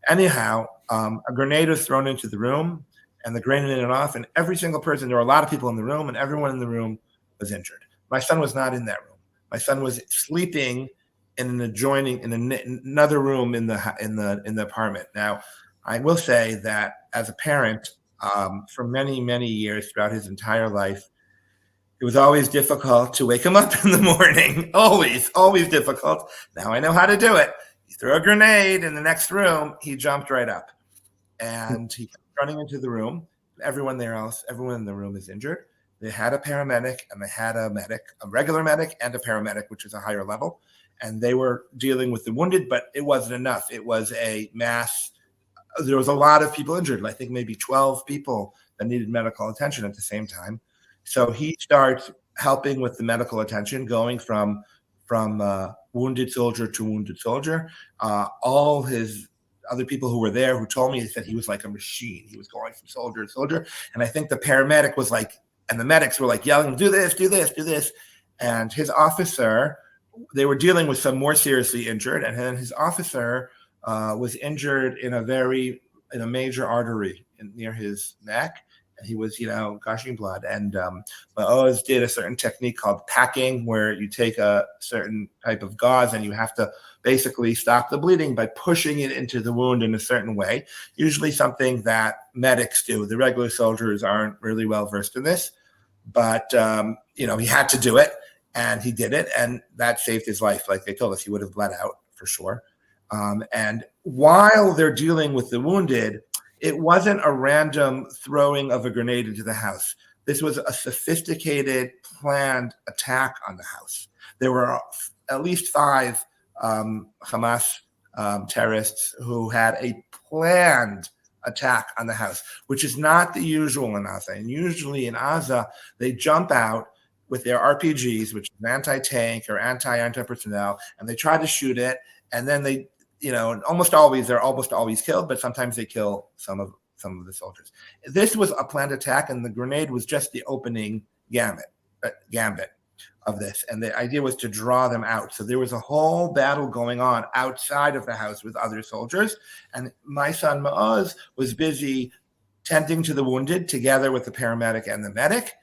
Anyhow, a grenade was thrown into the room, and the grenade went off, and every single person, there were a lot of people in the room, and everyone in the room was injured. My son was not in that room. My son was sleeping in another room in the apartment. Now, I will say that as a parent, for many, many years throughout his entire life, it was always difficult to wake him up in the morning. Always, always difficult. Now I know how to do it. You throw a grenade in the next room, he jumped right up. And he kept running into the room. Everyone in the room is injured. They had a paramedic and they had a medic, a regular medic and a paramedic, which is a higher level. And they were dealing with the wounded, but it wasn't enough. It was a mass. There was a lot of people injured. I think maybe 12 people that needed medical attention at the same time. So he starts helping with the medical attention, going from wounded soldier to wounded soldier. All his other people who were there who told me, they said he was like a machine. He was going from soldier to soldier. And I think the paramedic was like, and the medics were like yelling, do this, do this, do this. And his officer, they were dealing with some more seriously injured. And then his officer was injured in a major artery near his neck. And he was, gushing blood. And Maoz did a certain technique called packing, where you take a certain type of gauze and you have to basically stop the bleeding by pushing it into the wound in a certain way, usually something that medics do. The regular soldiers aren't really well versed in this, but, he had to do it, and he did it, and that saved his life. Like they told us, he would have bled out for sure. And while they're dealing with the wounded, it wasn't a random throwing of a grenade into the house. This was a sophisticated, planned attack on the house. There were at least 5 Hamas terrorists who had a planned attack on the house, which is not the usual in Gaza. And usually in Gaza, they jump out with their RPGs, which is anti-tank or anti-personnel, and they try to shoot it, and then they, almost always they're almost always killed, but sometimes they kill some of the soldiers. This was a planned attack, and the grenade was just the opening gambit of this. And the idea was to draw them out. So there was a whole battle going on outside of the house with other soldiers. And my son Maoz was busy tending to the wounded together with the paramedic and the medic.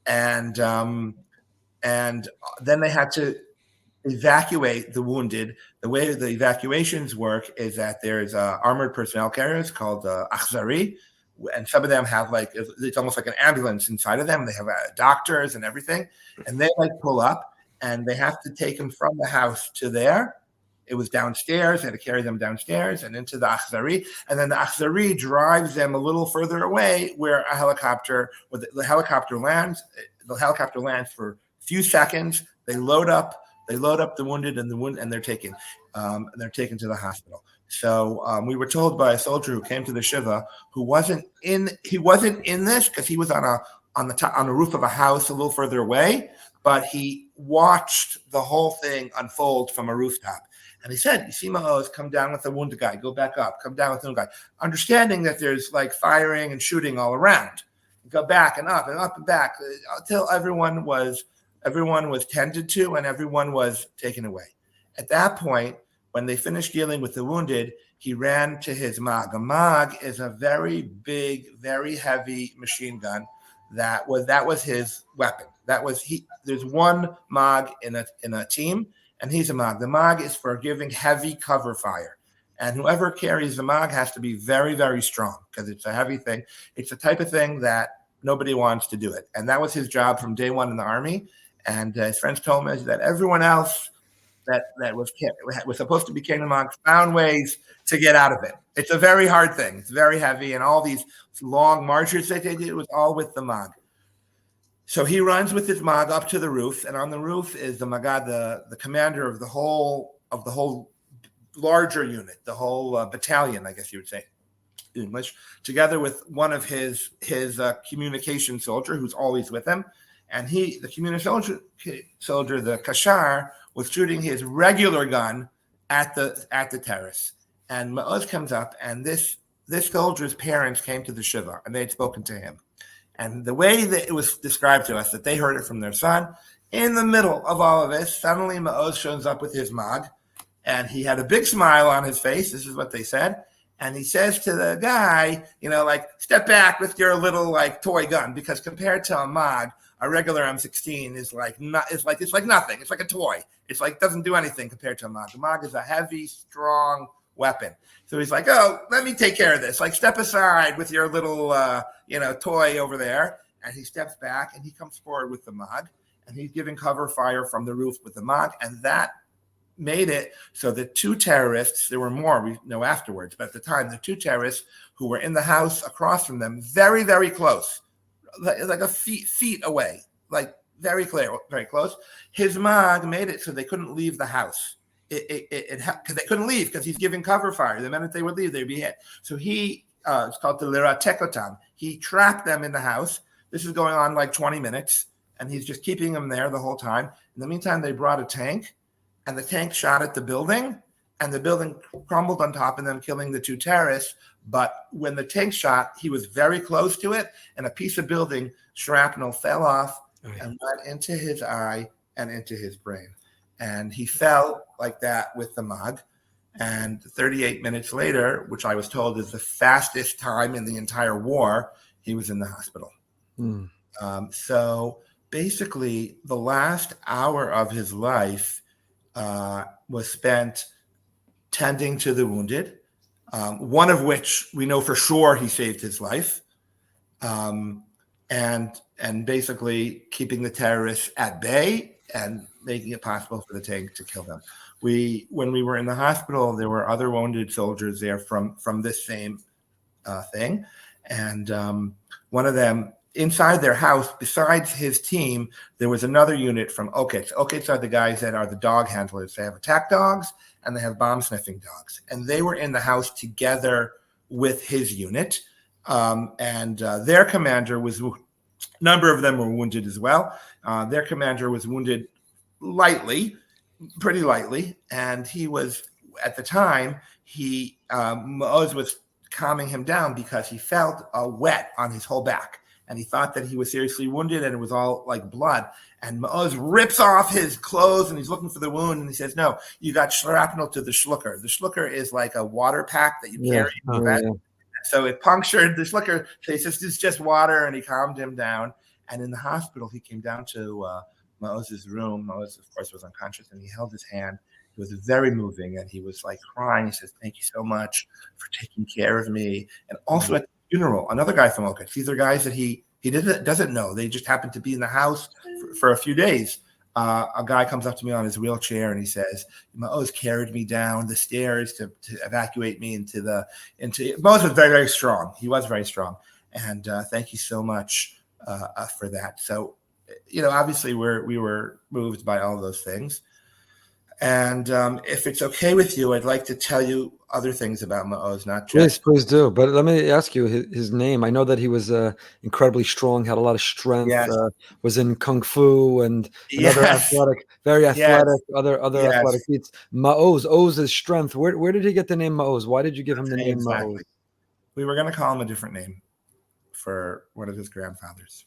And then they had to evacuate the wounded. The way the evacuations work is that there's armored personnel carriers called Achzari, and some of them have it's almost like an ambulance inside of them. They have doctors and everything, and they pull up, and they have to take them from the house to there. It was downstairs. They had to carry them downstairs and into the Achzari, and then the Achzari drives them a little further away where the helicopter lands. The helicopter lands for a few seconds. They load up the wounded, and they're taken to the hospital. So we were told by a soldier who came to the shiva, who wasn't in this because he was on the roof of a house a little further away, but he watched the whole thing unfold from a rooftop. And he said, "You see Maoz come down with the wounded guy, go back up, come down with the wounded guy," understanding that there's firing and shooting all around. Go back and up and back until everyone was tended to and everyone was taken away. At that point, when they finished dealing with the wounded, he ran to his mag. A mag is a very big, very heavy machine gun. That was his weapon. There's one mag in a team, and he's a mag. The mag is for giving heavy cover fire. And whoever carries the mag has to be very, very strong because it's a heavy thing. It's the type of thing that nobody wants to do it. And that was his job from day one in the army. And his friends told me that everyone else that was supposed to be carrying the mag found ways to get out of it. It's a very hard thing. It's very heavy. And all these long marches that they did was all with the mag. So he runs with his mag up to the roof. And on the roof is the Magad, the commander of the whole larger unit, the whole battalion, I guess you would say in English, together with one of his communication soldier who's always with him. And the communication soldier, the Kashar, was shooting his regular gun at the terrace. And Maoz comes up, and this soldier's parents came to the shiva, and they had spoken to him. And the way that it was described to us, that they heard it from their son, in the middle of all of this, suddenly Maoz shows up with his mag, and he had a big smile on his face. This is what they said. And he says to the guy, step back with your little toy gun, because compared to a mag, a regular M16 is nothing. It's like a toy. It's doesn't do anything compared to a mag. The mag is a heavy, strong weapon. So he's like, oh, let me take care of this. Like, step aside with your little, toy over there. And he steps back and he comes forward with the Mag, and he's giving cover fire from the roof with the Mag. And that made it so the two terrorists, there were more we know afterwards, but at the time, the two terrorists who were in the house across from them, very, very close, like a feet away, like very clear, very close. His Mag made it so they couldn't leave the house. Because they couldn't leave because he's giving cover fire. The minute they would leave, they'd be hit. So he, it's called the Lira Tekotam. He trapped them in the house. This is going on like 20 minutes, and he's just keeping them there the whole time. In the meantime, they brought a tank, and the tank shot at the building, and the building crumbled on top of them, killing the two terrorists. But when the tank shot, he was very close to it, and a piece of building shrapnel fell off and went into his eye and into his brain. And he fell like that with the Mag. And 38 minutes later, which I was told is the fastest time in the entire war, he was in the hospital. So basically, the last hour of his life was spent tending to the wounded, one of which we know for sure he saved his life, and basically keeping the terrorists at bay and making it possible for the tank to kill them. When we were in the hospital, there were other wounded soldiers there from this same thing. And one of them, inside their house, besides his team, there was another unit from Okets. Okets are the guys that are the dog handlers. They have attack dogs and they have bomb-sniffing dogs. And they were in the house together with his unit. Their commander was, a number of them were wounded as well. Their commander was wounded lightly, pretty lightly. And he was, at the time, Maoz was calming him down because he felt wet on his whole back. And he thought that he was seriously wounded and it was all like blood. And Maoz rips off his clothes and he's looking for the wound. And he says, no, you got shrapnel to the shlucker. The shlucker is like a water pack that you carry. So it punctured the shlucker. So he says, it's just water. And he calmed him down. And in the hospital, he came down to Maoz's room. Maoz, of course, was unconscious and he held his hand. It was very moving. And he was like crying. He says, thank you so much for taking care of me. And also at the funeral, another guy from Okets. These are guys that he doesn't know. They just happened to be in the house for a few days. A guy comes up to me on his wheelchair and he says, Maoz carried me down the stairs to evacuate me into Maoz was very, very strong. He was very strong. And thank you so much for that. So, obviously we were moved by all those things. And if it's okay with you, I'd like to tell you other things about Maoz, not just. Please do. But let me ask you his name. I know that he was incredibly strong, had a lot of strength, was in Kung Fu and other athletic, very athletic, other athletic feats. Maoz, Oz is strength. Where did he get the name Maoz? Why did you give him the name Maoz? We were going to call him a different name for one of his grandfathers.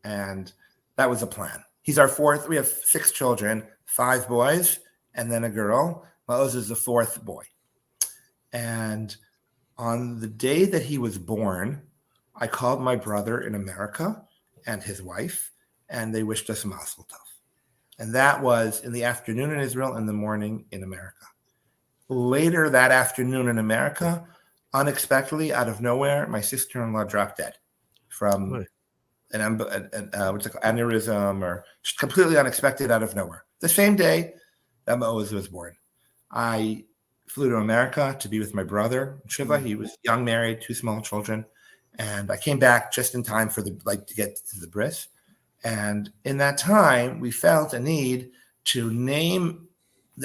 And that was a plan. He's our fourth. We have 6 children, 5 boys, and then a girl. Maoz is the 4th boy. And on the day that he was born, I called my brother in America and his wife, and they wished us Mazel Tov. And that was in the afternoon in Israel, in the morning in America. Later that afternoon in America, unexpectedly, out of nowhere, my sister-in-law dropped dead from an aneurysm, or just completely unexpected out of nowhere. The same day that Maoz was born, I flew to America to be with my brother, Shiva. He was young, married, 2 small children. And I came back just in time for to get to the bris. And in that time, we felt a need to name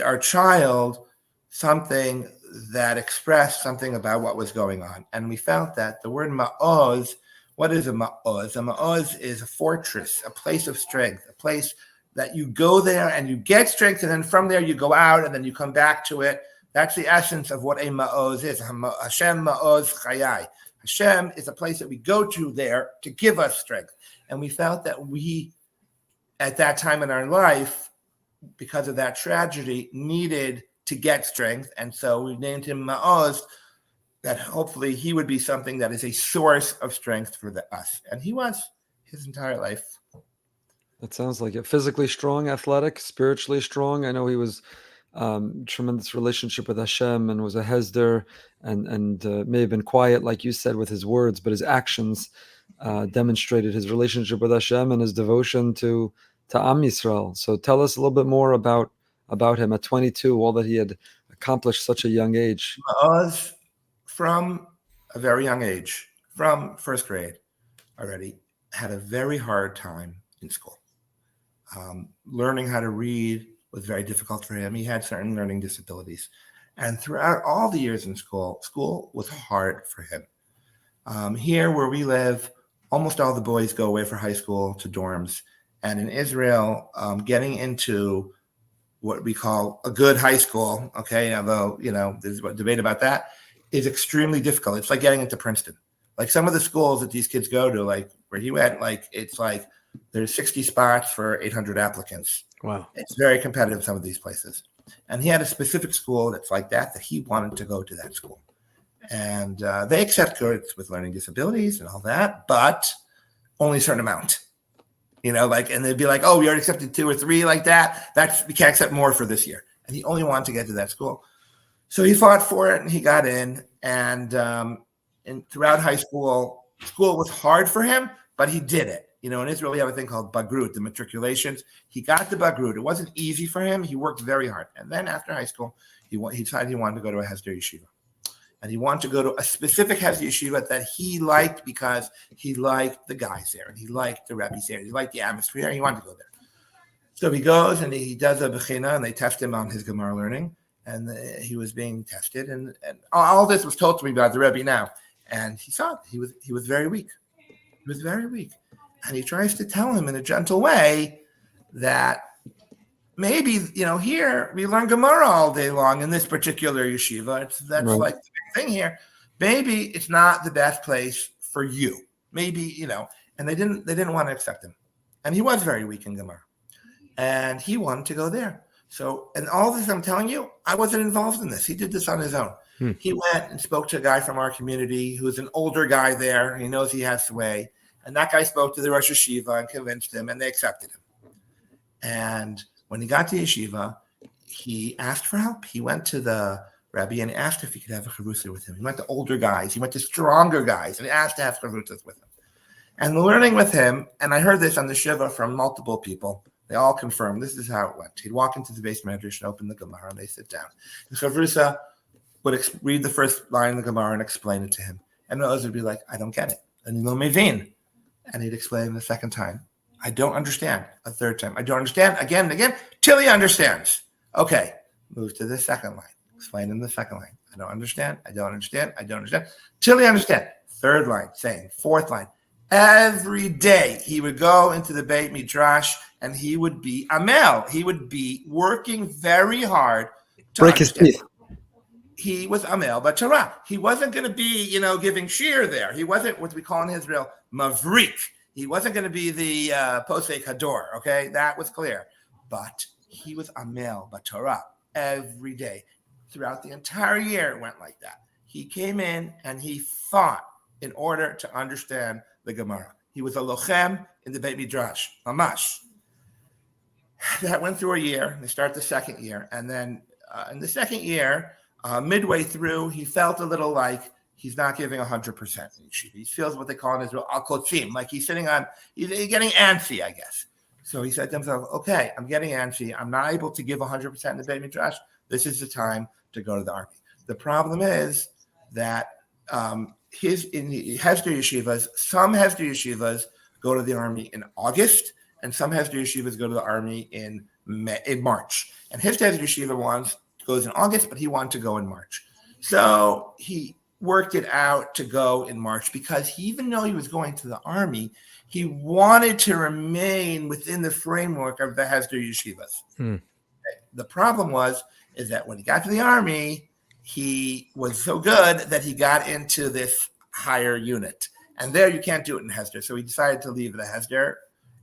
our child something that expressed something about what was going on. And we felt that the word Maoz, what is a Maoz? A Maoz is a fortress, a place of strength, a place that you go there and you get strength, and then from there you go out and then you come back to it. That's the essence of what a Maoz is. Hashem Maoz Chayai. Hashem is a place that we go to there to give us strength. And we felt that we, at that time in our life, because of that tragedy, needed to get strength. And so we named him Maoz, that hopefully he would be something that is a source of strength for us. And he was his entire life. That sounds like it. Physically strong, athletic, spiritually strong. I know he was tremendous relationship with Hashem and was a hesder and may have been quiet, like you said, with his words, but his actions demonstrated his relationship with Hashem and his devotion to Am Yisrael. So tell us a little bit more about him at 22, all that he had accomplished such a young age. Maoz, from a very young age, from first grade already, had a very hard time in school. Learning how to read was very difficult for him. He had certain learning disabilities. And throughout all the years in school was hard for him. Here where we live, almost all the boys go away for high school to dorms. And in Israel, getting into what we call a good high school, okay, although, there's a debate about that, is extremely difficult. It's like getting into Princeton. Like some of the schools that these kids go to, like where he went, it's like there's 60 spots for 800 applicants. Wow. It's very competitive, some of these places. And he had a specific school that's like that he wanted to go to that school. And they accept kids with learning disabilities and all that, but only a certain amount. And they'd be like, oh, we already accepted 2 or 3 like that. We can't accept more for this year. And he only wanted to get to that school. So he fought for it and he got in. And throughout high school was hard for him, but he did it. In Israel, we have a thing called Bagrut, the matriculations. He got the Bagrut. It wasn't easy for him. He worked very hard. And then after high school, he decided he wanted to go to a Hesder yeshiva. And he wanted to go to a specific Hesder yeshiva that he liked because he liked the guys there. And he liked the rabbis there. He liked the atmosphere. And he wanted to go there. So he goes and he does a bechina, and they test him on his Gemara learning. And he was being tested. And all this was told to me by the Rebbe now. And he saw it. He was very weak. He was very weak. And he tries to tell him in a gentle way that maybe, here we learn Gemara all day long in this particular yeshiva. That's right. Like the big thing here. Maybe it's not the best place for you. Maybe, and they didn't want to accept him. And he was very weak in Gemara. And he wanted to go there. So, and all this I'm telling you, I wasn't involved in this. He did this on his own. He went and spoke to a guy from our community who's an older guy there. He knows he has sway. And that guy spoke to the Rosh Yeshiva and convinced him, and they accepted him. And when he got to Yeshiva, he asked for help. He went to the Rabbi and asked if he could have a chavrusa with him. He went to older guys. He went to stronger guys, and he asked to have chavrusas with him. And learning with him, and I heard this on the Shiva from multiple people, they all confirmed this is how it went. He'd walk into the base medrash and open the Gemara, and they sit down. The chavrusa would read the first line of the Gemara and explain it to him. And Maoz would be like, I don't get it. And no mevin. And he'd explain the second time. I don't understand. A third time. I don't understand. Again and again, till he understands. Okay, move to the second line. Explain in the second line. I don't understand. I don't understand. I don't understand. Till he understands. Third line, same. Fourth line. Every day he would go into the Beit Midrash and he would be Amel. He would be working very hard to break his teeth. He was Amel but Torah. He wasn't going to be, giving shir there. He wasn't what we call in Israel Mavrik. He wasn't going to be the Posek Hador, okay? That was clear. But he was Amel but Torah every day. Throughout the entire year, it went like that. He came in and he fought in order to understand the Gemara. He was a lochem in the Beit Midrash, mamash. That went through a year. They start the second year. And then in the second year, midway through, he felt a little like he's not giving 100%. He feels what they call in Israel al-kotzim, like he's getting antsy, I guess. So he said to himself, okay, I'm getting antsy. I'm not able to give 100% in the Beit Midrash. This is the time to go to the army. The problem is that in the Hesder yeshivas, some Hesder yeshivas go to the army in August, and some Hesder yeshivas go to the army in March. And his Hesder yeshiva goes in August, but he wanted to go in March. So he worked it out to go in March because even though he was going to the army, he wanted to remain within the framework of the Hesder yeshivas. The problem is that when he got to the army, he was so good that he got into this higher unit. And there you can't do it in Hesder. So he decided to leave the Hesder.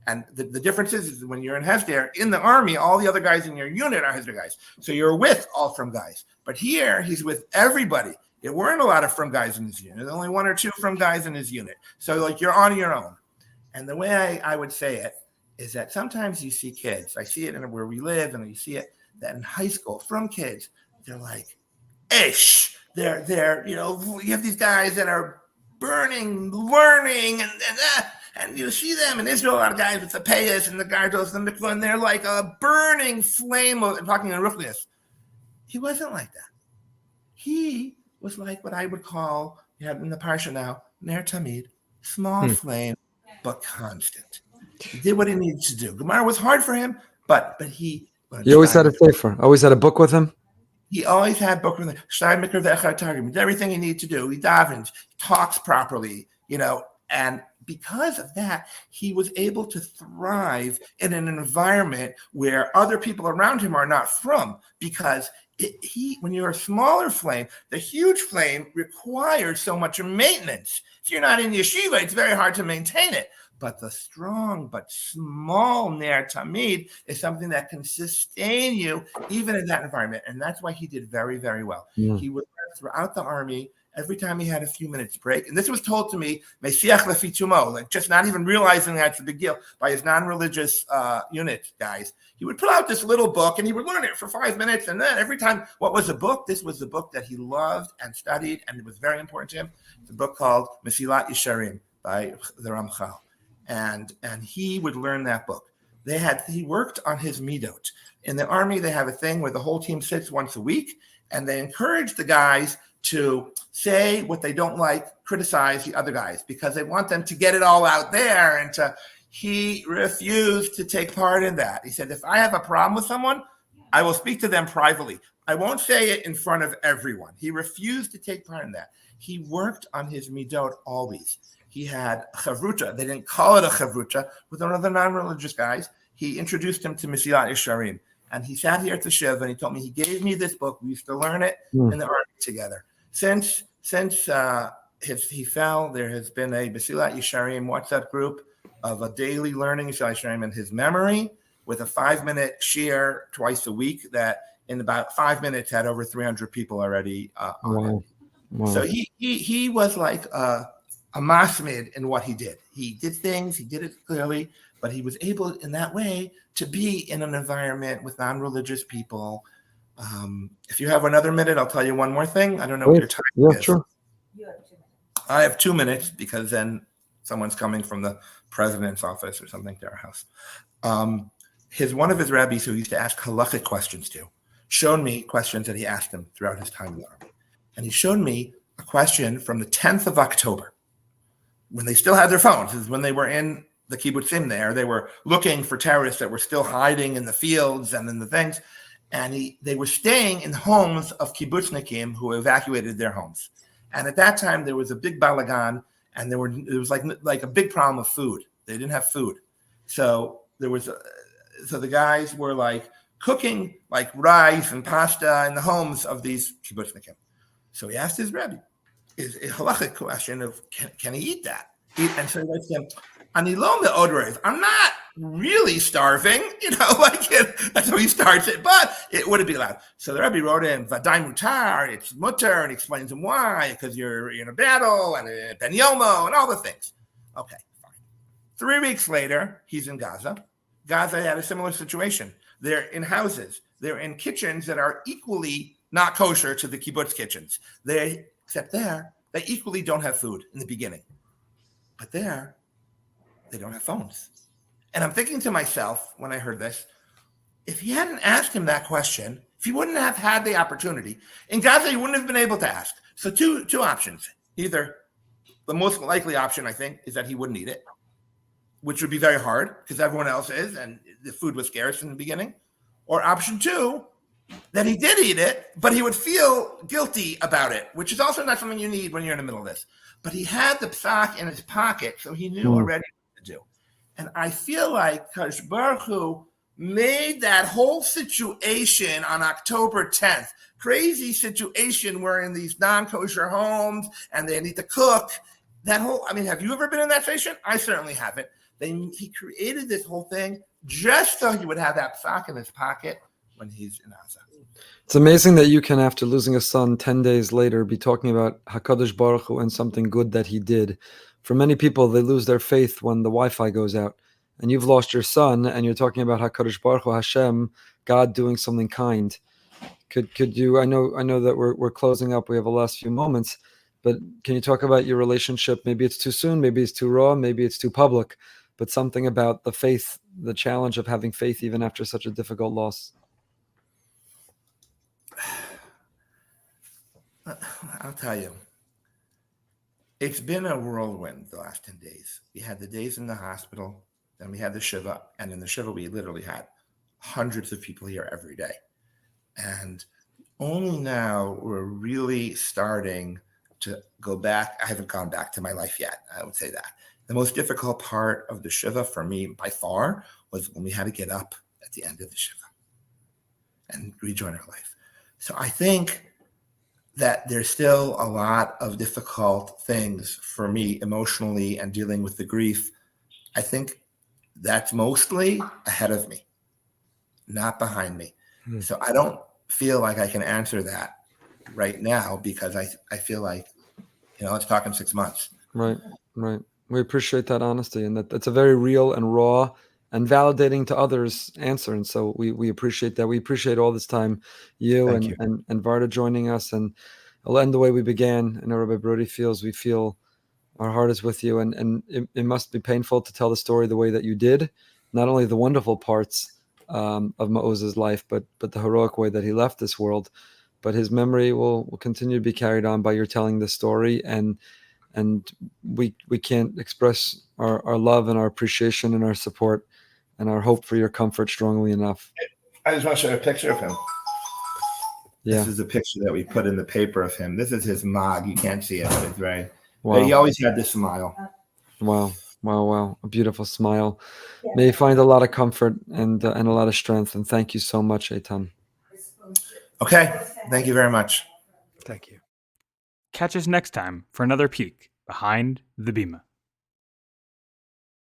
And the difference is when you're in Hesder, in the army, all the other guys in your unit are Hesder guys. So you're with all from guys. But here, he's with everybody. There weren't a lot of from guys in his unit. There's only 1 or 2 from guys in his unit. So you're on your own. And the way I would say it is that sometimes you see kids. I see it where we live, and you see it. that in high school, from kids, they're like, ish. They're you have these guys that are burning, learning, and you see them in Israel, a lot of guys with the payas and the gardos and the mikvah, and they're like a burning flame of talking in ruchnius. He wasn't like that. He was like what I would call, you have in the parsha now, ner tamid, small flame, but constant. He did what he needed to do. Gemara was hard for him, but he always had a sefer, always had a book with him. He always had book with him. Did everything he needed to do. He davens, talks properly, and because of that, he was able to thrive in an environment where other people around him are not from, because when you're a smaller flame, the huge flame requires so much maintenance. If you're not in yeshiva, it's very hard to maintain it. But the strong but small ner tamid is something that can sustain you even in that environment. And that's why he did very, very well. Yeah. He would learn throughout the army every time he had a few minutes break. And this was told to me, like just not even realizing that's a big deal, by his non-religious unit guys. He would put out this little book and he would learn it for 5 minutes. And then every time, what was the book? This was the book that he loved and studied, and it was very important to him. It's a book called Mesilat Yesharim by the Ramchal. And he would learn that book. He worked on his midot. In the army, they have a thing where the whole team sits once a week, and they encourage the guys to say what they don't like, criticize the other guys, because they want them to get it all out there. And he refused to take part in that. He said, if I have a problem with someone, I will speak to them privately. I won't say it in front of everyone. He refused to take part in that. He worked on his midot always. He had chavruta. They didn't call it a chavruta with one of the non-religious guys. He introduced him to Mesilat Yesharim. And he sat here at the Shiv and he told me, he gave me this book. We used to learn it in the army together. Since he fell, there has been a Mesilat Yesharim WhatsApp group of a daily learning Mesilat Yesharim in his memory, with a 5-minute shiur twice a week that in about 5 minutes had over 300 people already on it. Wow. So he was like a masmid in what he did. He did things, he did it clearly, but he was able in that way to be in an environment with non-religious people. If you have another minute, I'll tell you one more thing. I don't know what your time is. Sure. You have 2 minutes. I have 2 minutes, because then someone's coming from the president's office or something to our house. One of his rabbis, who he used to ask halachic questions to, showed me questions that he asked him throughout his time in the army. And he showed me a question from the 10th of October, when they still had their phones. This is when they were in the kibbutzim there. They were looking for terrorists that were still hiding in the fields and in the things. And they were staying in homes of kibbutznikim who evacuated their homes. And at that time, there was a big balagan, and there was like a big problem of food. They didn't have food. So the guys were like cooking like rice and pasta in the homes of these kibbutznikim. So he asked his rabbi, is a halachic question of can he eat that? And so he writes to him, I'm not really starving, that's how he starts it, but it wouldn't be allowed. So the Rebbe wrote in, Vadai mutar, it's mutar, and explains him why, because you're in a battle, and Ben Yomo, and all the things. Okay, fine. 3 weeks later, he's in Gaza. Gaza had a similar situation. They're in houses. They're in kitchens that are equally not kosher to the kibbutz kitchens. Except there, they equally don't have food in the beginning. But there, they don't have phones. And I'm thinking to myself, when I heard this, if he hadn't asked him that question, if he wouldn't have had the opportunity, in Gaza, he wouldn't have been able to ask. So two options. Either the most likely option, I think, is that he wouldn't eat it, which would be very hard because everyone else is, and the food was scarce in the beginning. Or option 2, that he did eat it, but he would feel guilty about it, which is also not something you need when you're in the middle of this. But he had the psak in his pocket, so he knew already what to do. And I feel like Kadosh Baruch Hu made that whole situation on October 10th, crazy situation where in these non-kosher homes and they need to cook, have you ever been in that situation? I certainly haven't. He created this whole thing just so he would have that psak in his pocket when he's in Gaza. It's amazing that you can, after losing a son 10 days later, be talking about HaKadosh Baruch Hu and something good that he did. For many people, they lose their faith when the Wi-Fi goes out. and you've lost your son, and you're talking about HaKadosh Baruch Hu, Hashem, God doing something kind. Could you? I know that we're closing up. We have the last few moments, but can you talk about your relationship? Maybe it's too soon, maybe it's too raw, maybe it's too public, but something about the faith, the challenge of having faith even after such a difficult loss. I'll tell you, it's been a whirlwind the last 10 days. We had the days in the hospital, then we had the Shiva, and in the Shiva, we literally had hundreds of people here every day. And only now we're really starting to go back. I haven't gone back to my life yet, I would say that. The most difficult part of the Shiva for me by far was when we had to get up at the end of the Shiva and rejoin our life. So I think that there's still a lot of difficult things for me emotionally and dealing with the grief. I think that's mostly ahead of me, not behind me. So I don't feel like I can answer that right now because I feel like, let's talk in 6 months. Right. We appreciate that honesty, and that's a very real and raw and validating to others answer. And so we appreciate that. We appreciate all this time, you and Varda joining us. And I'll end the way we began. I know Rabbi Brody feels, we feel our heart is with you. And it must be painful to tell the story the way that you did, not only the wonderful parts of Maoz's life, but the heroic way that he left this world. But his memory will continue to be carried on by your telling the story. And we can't express our love and our appreciation and our support and our hope for your comfort strongly enough. I just want to show a picture of him. Yeah. This is the picture that we put in the paper of him. This is his mug. You can't see it, but it's very. Wow. He always had this smile. Wow. A beautiful smile. May you find a lot of comfort and a lot of strength. And thank you so much, Eitan. Okay. Thank you very much. Thank you. Catch us next time for another peek behind the Bima.